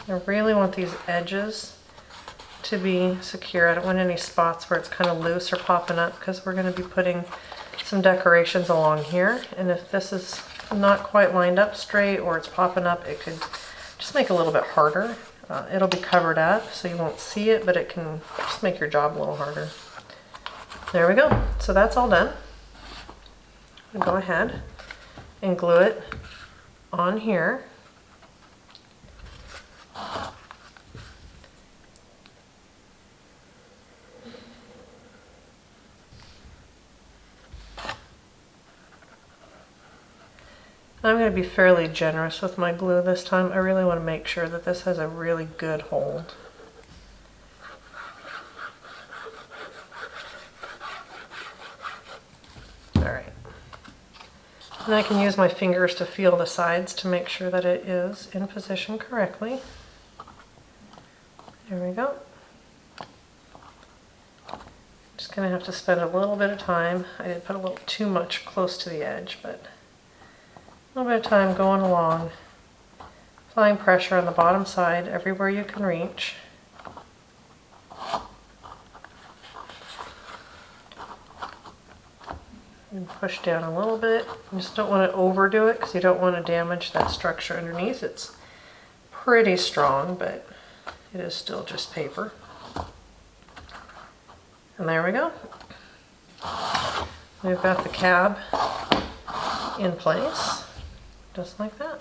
I really want these edges to be secure. I don't want any spots where it's kind of loose or popping up because we're going to be putting some decorations along here. And if this is not quite lined up straight or it's popping up, it could just make it a little bit harder. It'll be covered up so you won't see it, but it can just make your job a little harder. There we go. So that's all done. Go ahead and glue it on here. I'm going to be fairly generous with my glue this time. I really want to make sure that this has a really good hold. Alright. And I can use my fingers to feel the sides to make sure that it is in position correctly. There we go. Just going to have to spend a little bit of time. I did put a little too much close to the edge, but a little bit of time going along, applying pressure on the bottom side everywhere you can reach. And push down a little bit. You just don't want to overdo it because you don't want to damage that structure underneath. It's pretty strong, but it is still just paper. And there we go. We've got the cab in place. Just like that.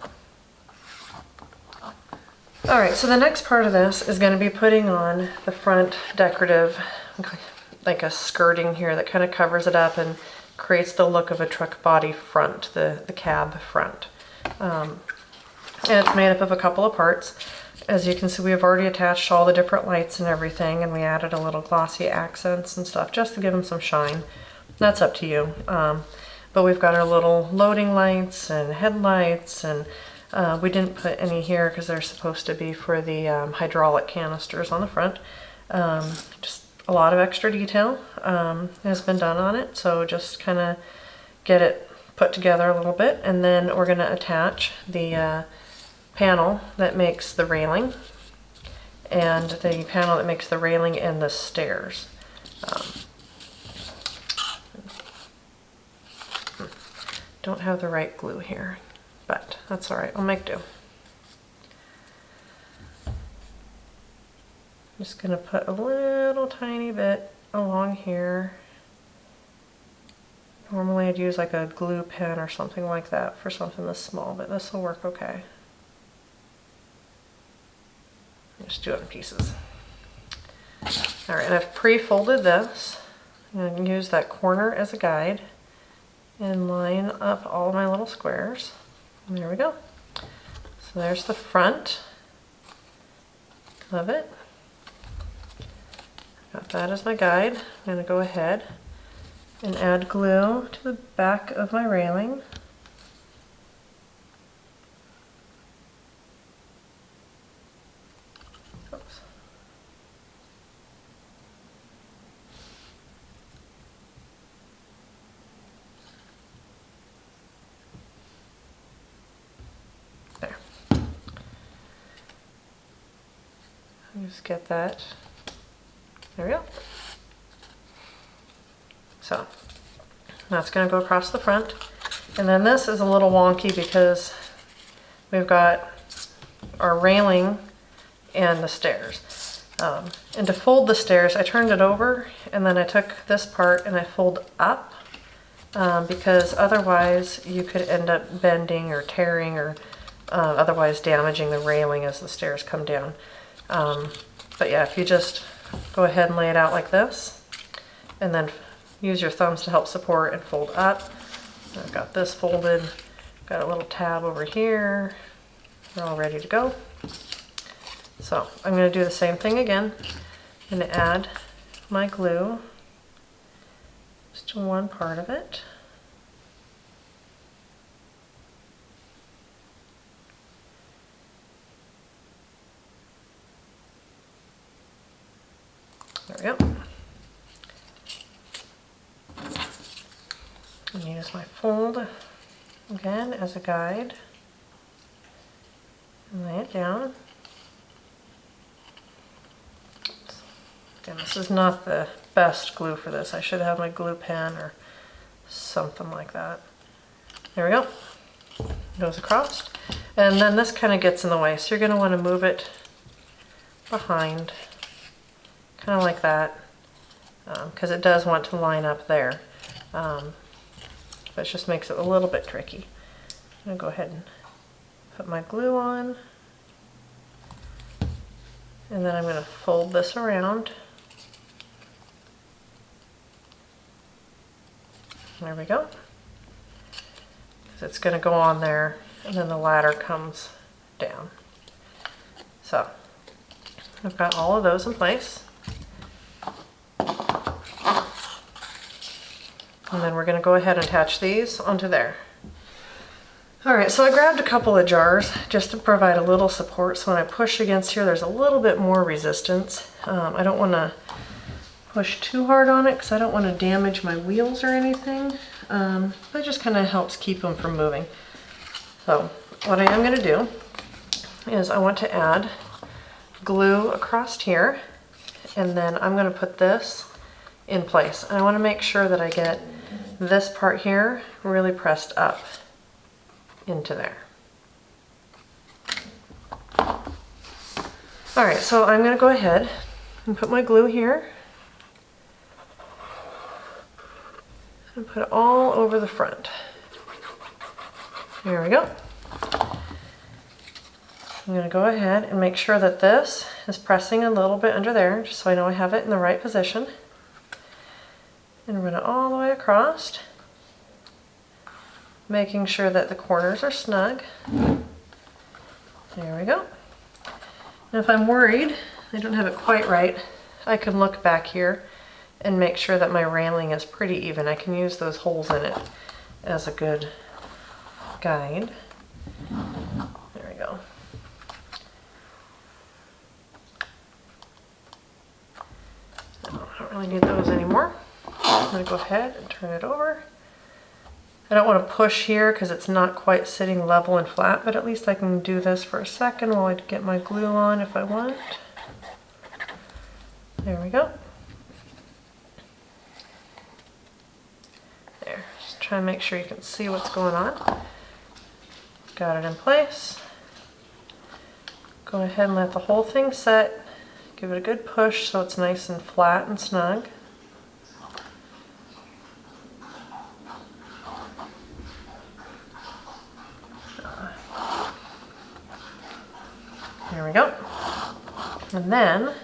Alright, so the next part of this is going to be putting on the front decorative, like a skirting here that kind of covers it up and creates the look of a truck body front, the cab front. And it's made up of a couple of parts. As you can see, we've already attached all the different lights and everything, and we added a little glossy accents and stuff just to give them some shine. That's up to you. But we've got our little loading lights and headlights, and we didn't put any here because they're supposed to be for the hydraulic canisters on the front. Just a lot of extra detail has been done on it, so just kind of get it put together a little bit, and then we're going to attach the panel that makes the railing and the panel that makes the railing and the stairs. Don't have the right glue here, but that's all right. I'll make do. Just gonna put a little tiny bit along here. Normally I'd use like a glue pen or something like that for something this small, but this will work okay. Just do it in pieces. All right, and I've pre-folded this. I'm gonna use that corner as a guide and line up all my little squares. And there we go. So there's the front of it. Got that as my guide. I'm going to go ahead and add glue to the back of my railing. Oops. There. Just get that. There we go. So that's going to go across the front. And then this is a little wonky because we've got our railing and the stairs. And to fold the stairs, I turned it over and then I took this part and I fold up because otherwise you could end up bending or tearing or otherwise damaging the railing as the stairs come down. But yeah, if you just go ahead and lay it out like this and then use your thumbs to help support and fold up. I've got this folded, got a little tab over here. We're all ready to go. So I'm going to do the same thing again. I'm going to add my glue just to one part of it. There we go. And use my fold again as a guide. And lay it down. Oops. Again, this is not the best glue for this. I should have my glue pen or something like that. There we go. Goes across. And then this kind of gets in the way, so you're going to want to move it behind, kind of like that, because it does want to line up there. But it just makes it a little bit tricky. I'm going to go ahead and put my glue on. And then I'm going to fold this around. There we go. It's going to go on there, and then the ladder comes down. So I've got all of those in place. And then we're going to go ahead and attach these onto there. Alright, so I grabbed a couple of jars just to provide a little support, so when I push against here there's a little bit more resistance. I don't want to push too hard on it because I don't want to damage my wheels or anything. But it just kind of helps keep them from moving. So what I am going to do is I want to add glue across here, and then I'm going to put this in place. I want to make sure that I get this part here really pressed up into there. Alright, so I'm going to go ahead and put my glue here and put it all over the front. There we go. I'm going to go ahead and make sure that this is pressing a little bit under there, just so I know I have it in the right position. And run it all the way across, making sure that the corners are snug. There we go. And if I'm worried I don't have it quite right, I can look back here and make sure that my railing is pretty even. I can use those holes in it as a good guide. There we go. I don't really need those anymore. I'm going to go ahead and turn it over. I don't want to push here because it's not quite sitting level and flat, but at least I can do this for a second while I get my glue on if I want. There we go. There, just try and make sure you can see what's going on. Got it in place. Go ahead and let the whole thing set. Give it a good push so it's nice and flat and snug. There we go. And then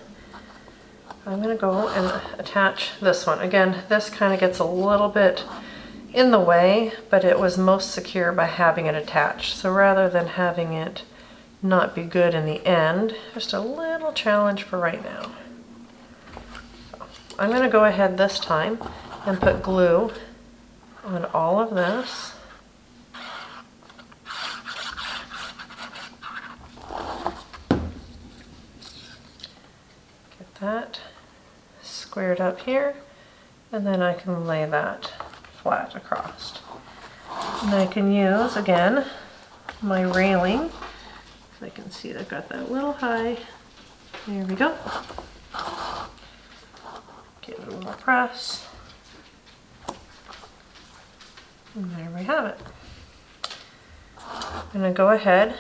I'm going to go and attach this one. Again, this kind of gets a little bit in the way, but it was most secure by having it attached. So rather than having it not be good in the end, just a little challenge for right now. I'm going to go ahead this time and put glue on all of this. Get that squared up here, and then I can lay that flat across. And I can use, again, my railing. I can see I've got that a little high. There we go. Give it a little press. And there we have it. I'm going to go ahead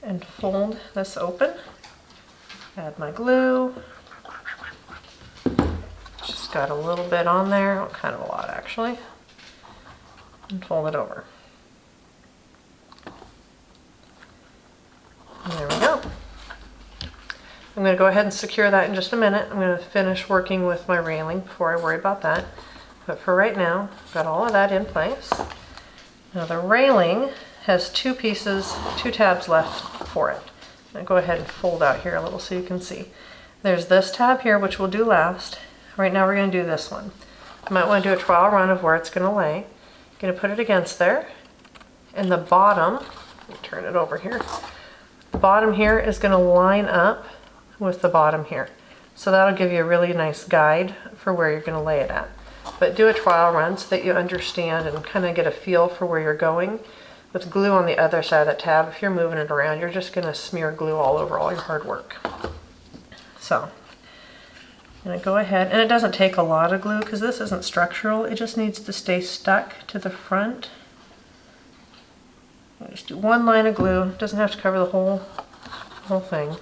and fold this open. Add my glue. Just got a little bit on there, kind of a lot actually. And fold it over. There we go. I'm going to go ahead and secure that in just a minute. I'm going to finish working with my railing before I worry about that. But for right now, I've got all of that in place. Now the railing has two tabs left for it. I'm going to go ahead and fold out here a little so you can see. There's this tab here, which we'll do last. Right now we're going to do this one. You might want to do a trial run of where it's going to lay. I'm going to put it against there. And the bottom, let me turn it over here. The bottom here is going to line up with the bottom here. So that'll give you a really nice guide for where you're going to lay it at. But do a trial run so that you understand and kind of get a feel for where you're going. With glue on the other side of that tab, if you're moving it around, you're just going to smear glue all over all your hard work. So I'm going to go ahead, and it doesn't take a lot of glue because this isn't structural. It just needs to stay stuck to the front. Just do one line of glue. It doesn't have to cover the whole thing.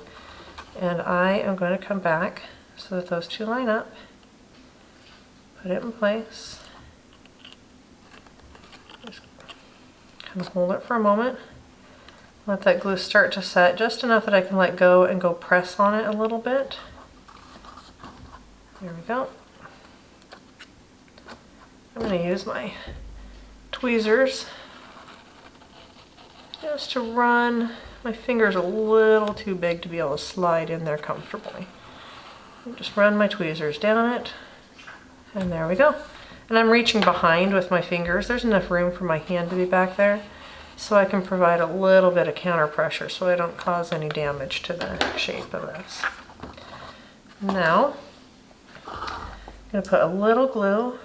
And I am going to come back so that those two line up. Put it in place. Just kind of hold it for a moment. Let that glue start to set just enough that I can let go and go press on it a little bit. There we go. I'm going to use my tweezers just to run. My finger's a little too big to be able to slide in there comfortably. Just run my tweezers down it, and there we go. And I'm reaching behind with my fingers. There's enough room for my hand to be back there, so I can provide a little bit of counter pressure so I don't cause any damage to the shape of this. Now, I'm going to put a little glue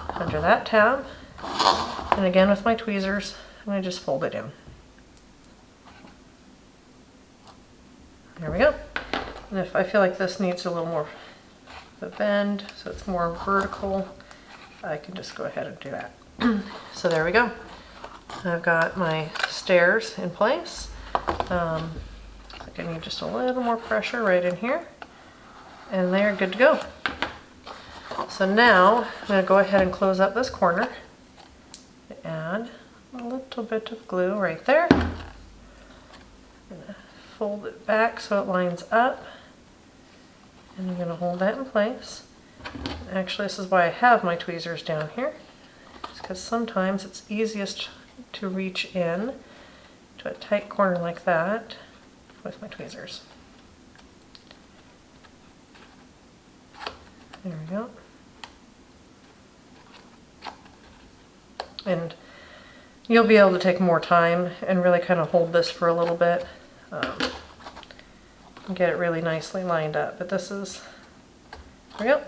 under that tab, and again with my tweezers, I'm going to just fold it in. There we go. And if I feel like this needs a little more of a bend, so it's more vertical, I can just go ahead and do that. So there we go. I've got my stairs in place. I think I need just a little more pressure right in here, and they're good to go. So now I'm going to go ahead and close up this corner. Add a little bit of glue right there. I'm going to fold it back so it lines up, and I'm going to hold that in place. Actually, this is why I have my tweezers down here. It's because sometimes it's easiest to reach in to a tight corner like that with my tweezers. There we go. And you'll be able to take more time and really kind of hold this for a little bit and get it really nicely lined up. But this is, there we go.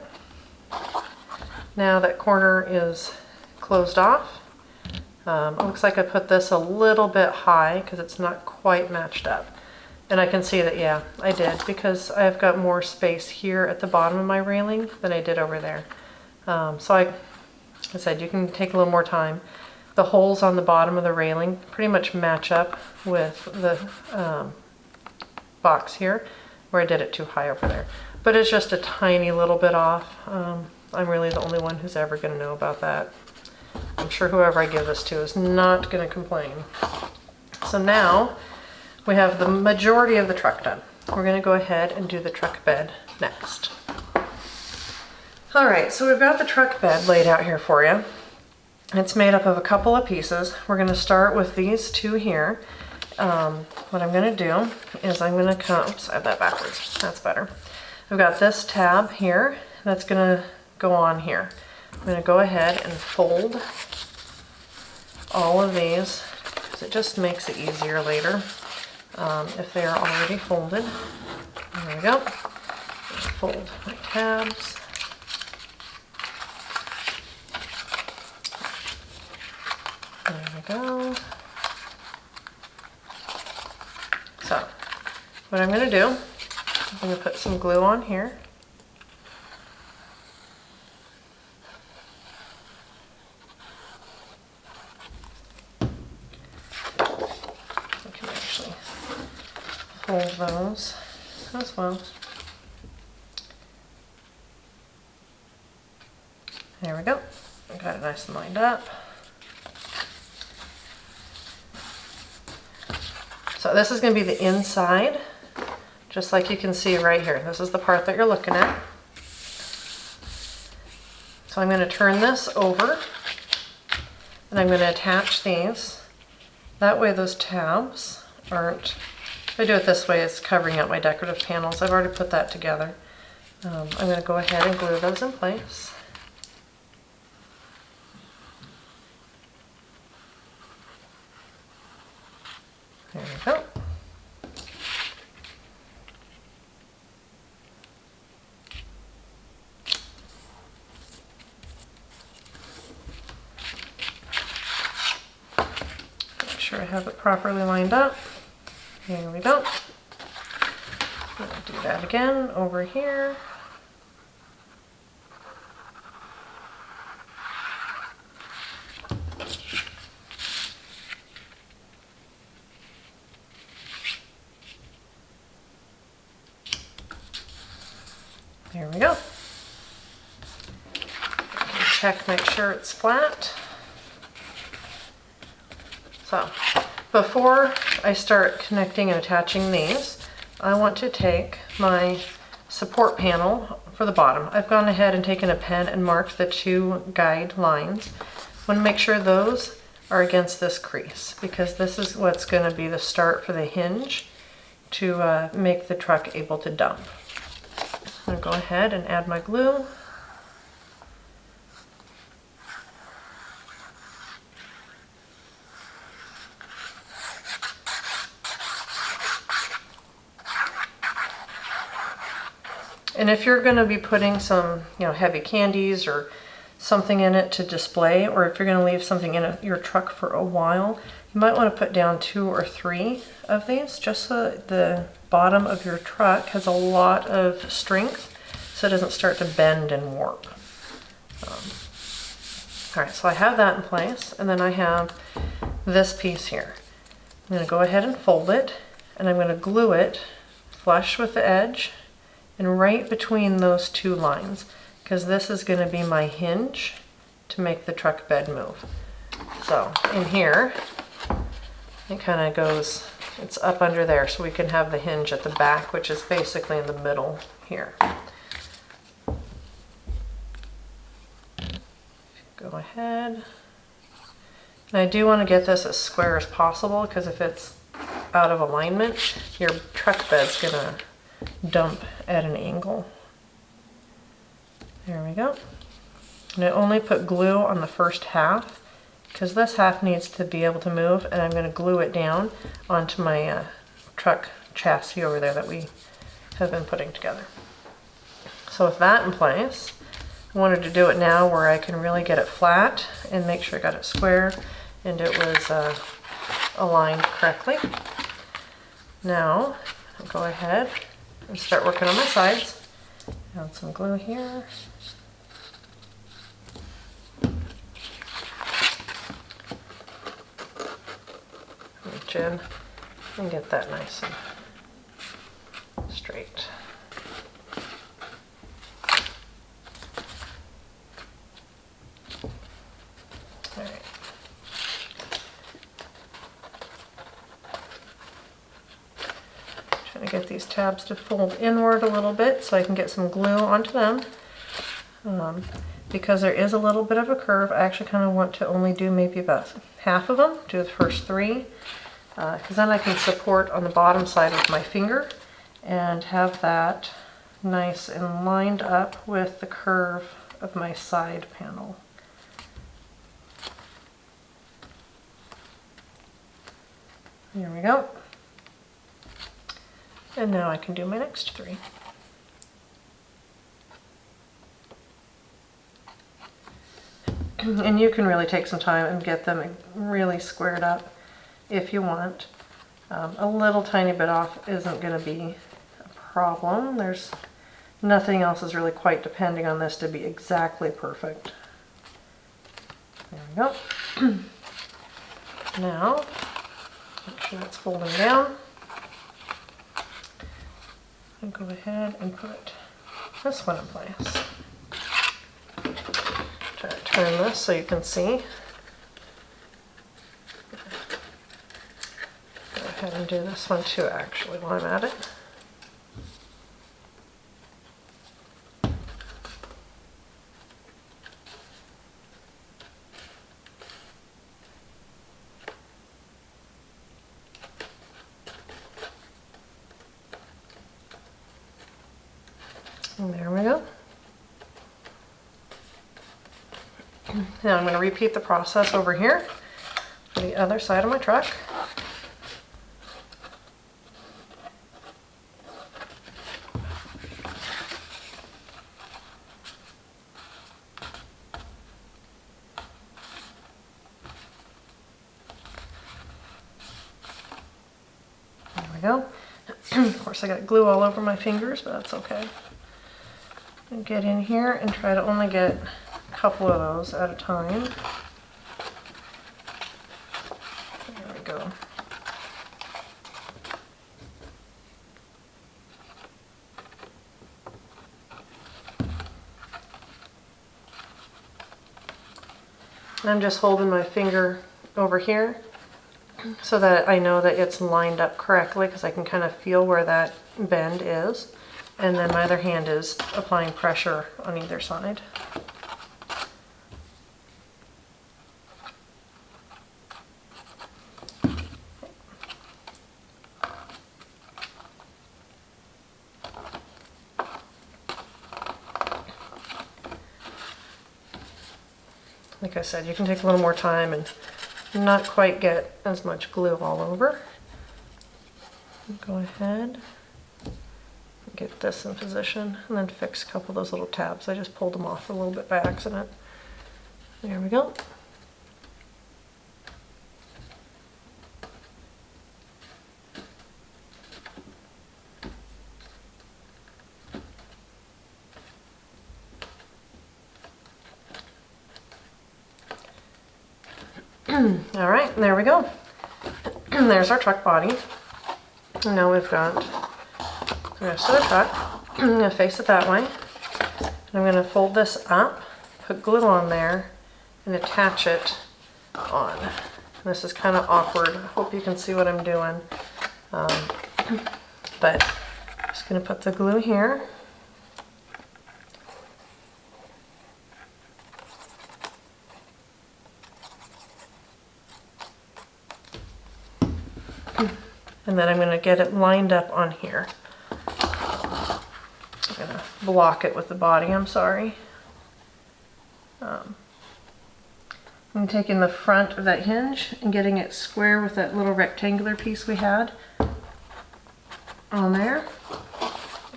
Now that corner is closed off. It looks like I put this a little bit high because it's not quite matched up. And I can see that, yeah, I did, because I've got more space here at the bottom of my railing than I did over there. So like I said, you can take a little more time. The holes on the bottom of the railing pretty much match up with the box here, where I did it too high over there. But it's just a tiny little bit off. I'm really the only one who's ever going to know about that. I'm sure whoever I give this to is not going to complain. So now we have the majority of the truck done. We're going to go ahead and do the truck bed next. All right, so we've got the truck bed laid out here for you. It's made up of a couple of pieces. We're going to start with these two here. What I'm going to do is I'm going to come, oops, I have that backwards. That's better. I've got this tab here that's going to go on here. I'm going to go ahead and fold all of these because it just makes it easier later if they are already folded. There we go. Fold my tabs. There we go. So, what I'm going to do, I'm going to put some glue on here. I can actually fold those as well. There we go. I got it nice and lined up. So this is going to be the inside, just like you can see right here. This is the part that you're looking at. So I'm going to turn this over, and I'm going to attach these. That way those tabs aren't, if I do it this way, it's covering up my decorative panels. I've already put that together. I'm going to go ahead and glue those in place. There we go. Make sure I have it properly lined up. Here we go. I'm going to do that again over here. we go. Check, make sure it's flat. So before I start connecting and attaching these, I want to take my support panel for the bottom. I've gone ahead and taken a pen and marked the 2 guide lines. I want to make sure those are against this crease, because this is what's going to be the start for the hinge to make the truck able to dump. I'm going to go ahead and add my glue. And if you're going to be putting some, heavy candies or something in it to display, or if you're going to leave something in your truck for a while, you might want to put down 2 or 3 of these, just so that the bottom of your truck has a lot of strength, so it doesn't start to bend and warp. All right, so I have that in place, and then I have this piece here. I'm going to go ahead and fold it, and I'm going to glue it flush with the edge and right between those 2 lines, because this is going to be my hinge to make the truck bed move. So in here, it kind of goes, it's up under there, so we can have the hinge at the back, which is basically in the middle here. Go ahead. And I do want to get this as square as possible, because if it's out of alignment, your truck bed's going to dump at an angle. There we go. And I only put glue on the first half, because this half needs to be able to move, and I'm going to glue it down onto my truck chassis over there that we have been putting together. So with that in place, I wanted to do it now where I can really get it flat and make sure I got it square and it was aligned correctly. Now I'll go ahead and start working on my sides. Add some glue here. Reach in and get that nice and straight. All right. Trying to get these tabs to fold inward a little bit so I can get some glue onto them. Because there is a little bit of a curve, I actually kind of want to only do maybe about half of them, do the first 3, because then I can support on the bottom side with my finger and have that nice and lined up with the curve of my side panel. There we go. And now I can do my next 3. And you can really take some time and get them really squared up if you want. A little tiny bit off isn't going to be a problem. There's nothing else is really quite depending on this to be exactly perfect. There we go. Now, make sure that's folding down. And go ahead and put this one in place. Try to turn this so you can see. Go ahead and do this one too, actually, while I'm at it. And there we go. Now I'm going to repeat the process over here for the other side of my truck. There we go. Of course I got glue all over my fingers, but that's okay. And get in here and try to only get a couple of those at a time. There we go. I'm just holding my finger over here so that I know that it's lined up correctly, because I can kind of feel where that bend is. And then my other hand is applying pressure on either side. Like I said, you can take a little more time and not quite get as much glue all over. Go ahead and get this in position and then fix a couple of those little tabs. I just pulled them off a little bit by accident. There we go. All right, there we go. There's our truck body. And now we've got the rest of the truck. I'm going to face it that way. And I'm going to fold this up, put glue on there, and attach it on. And this is kind of awkward. I hope you can see what I'm doing. But I'm just going to put the glue here. And then I'm going to get it lined up on here. I'm going to block it with the body, I'm sorry. I'm taking the front of that hinge and getting it square with that little rectangular piece we had on there.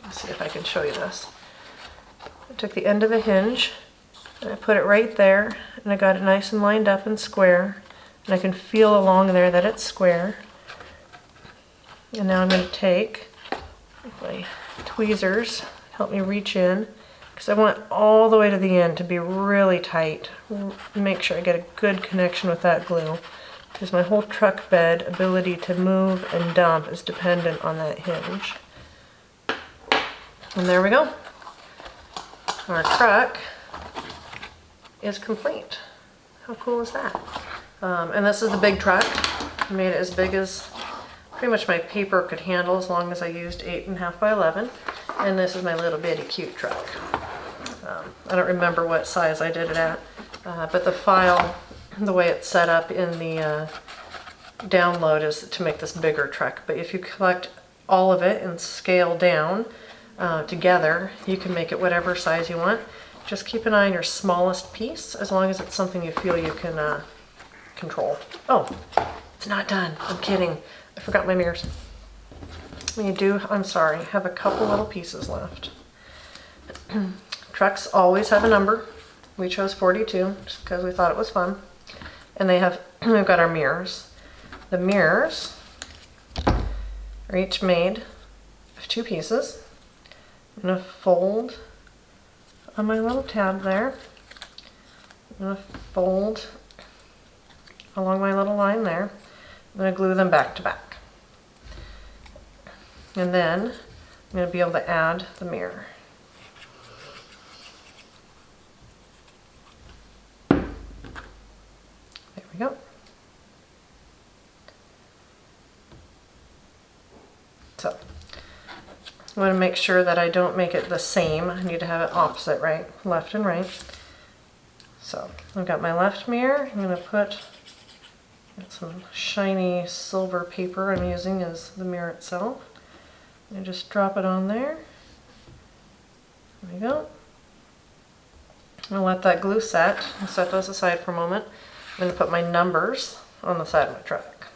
Let's see if I can show you this. I took the end of the hinge and I put it right there, and I got it nice and lined up and square. And I can feel along there that it's square. And now I'm going to take my tweezers, help me reach in, because I want all the way to the end to be really tight. Make sure I get a good connection with that glue, because my whole truck bed ability to move and dump is dependent on that hinge. And there we go. Our truck is complete. How cool is that? And this is the big truck. I made it as big as pretty much my paper could handle, as long as I used 8.5 by 11. And this is my little bitty cute truck. I don't remember what size I did it at, but the file, the way it's set up in the download is to make this bigger truck. But if you collect all of it and scale down together, you can make it whatever size you want. Just keep an eye on your smallest piece, as long as it's something you feel you can control. Oh, it's not done. I'm kidding. I forgot my mirrors. When you do, I'm sorry, have a couple little pieces left. Trucks always have a number. We chose 42 just because we thought it was fun. And we've got our mirrors. The mirrors are each made of 2 pieces. I'm going to fold on my little tab there. I'm going to fold along my little line there. I'm going to glue them back to back. And then I'm going to be able to add the mirror. There we go. So I want to make sure that I don't make it the same. I need to have it opposite, right? Left and right. So I've got my left mirror. I'm going to put some shiny silver paper I'm using as the mirror itself. And just drop it on there. There we go. I'll let that glue set. I'll set those aside for a moment. I'm going to put my numbers on the side of my truck.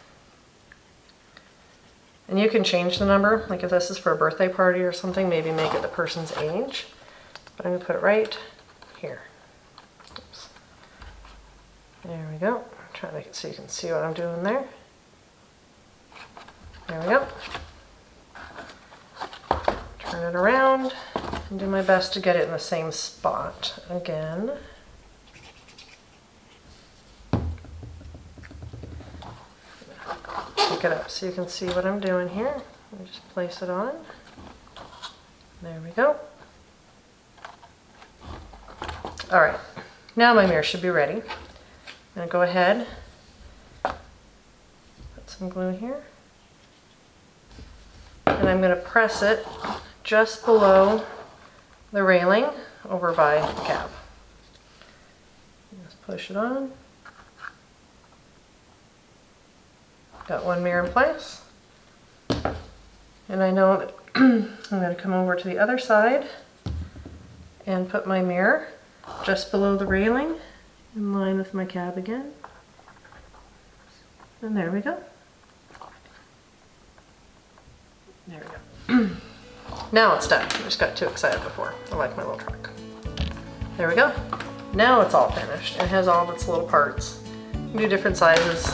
And you can change the number, like if this is for a birthday party or something, maybe make it the person's age. But I'm going to put it right here. Oops. There we go. Try to make it so you can see what I'm doing there. There we go. Turn it around and do my best to get it in the same spot again. Pick it up so you can see what I'm doing here. Let me just place it on. There we go. All right, now my mirror should be ready. I'm going to go ahead, put some glue here, and I'm going to press it just below the railing over by the cab. Just push it on. Got one mirror in place. And I know that I'm going to come over to the other side and put my mirror just below the railing in line with my cab again. And there we go. There we go. Now it's done. I just got too excited before. I like my little truck. There we go. Now it's all finished. It has all of its little parts. You can do different sizes,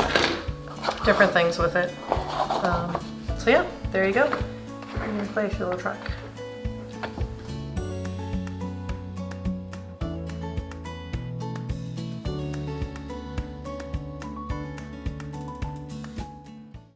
different things with it. So yeah, there you go. You can replace your little truck.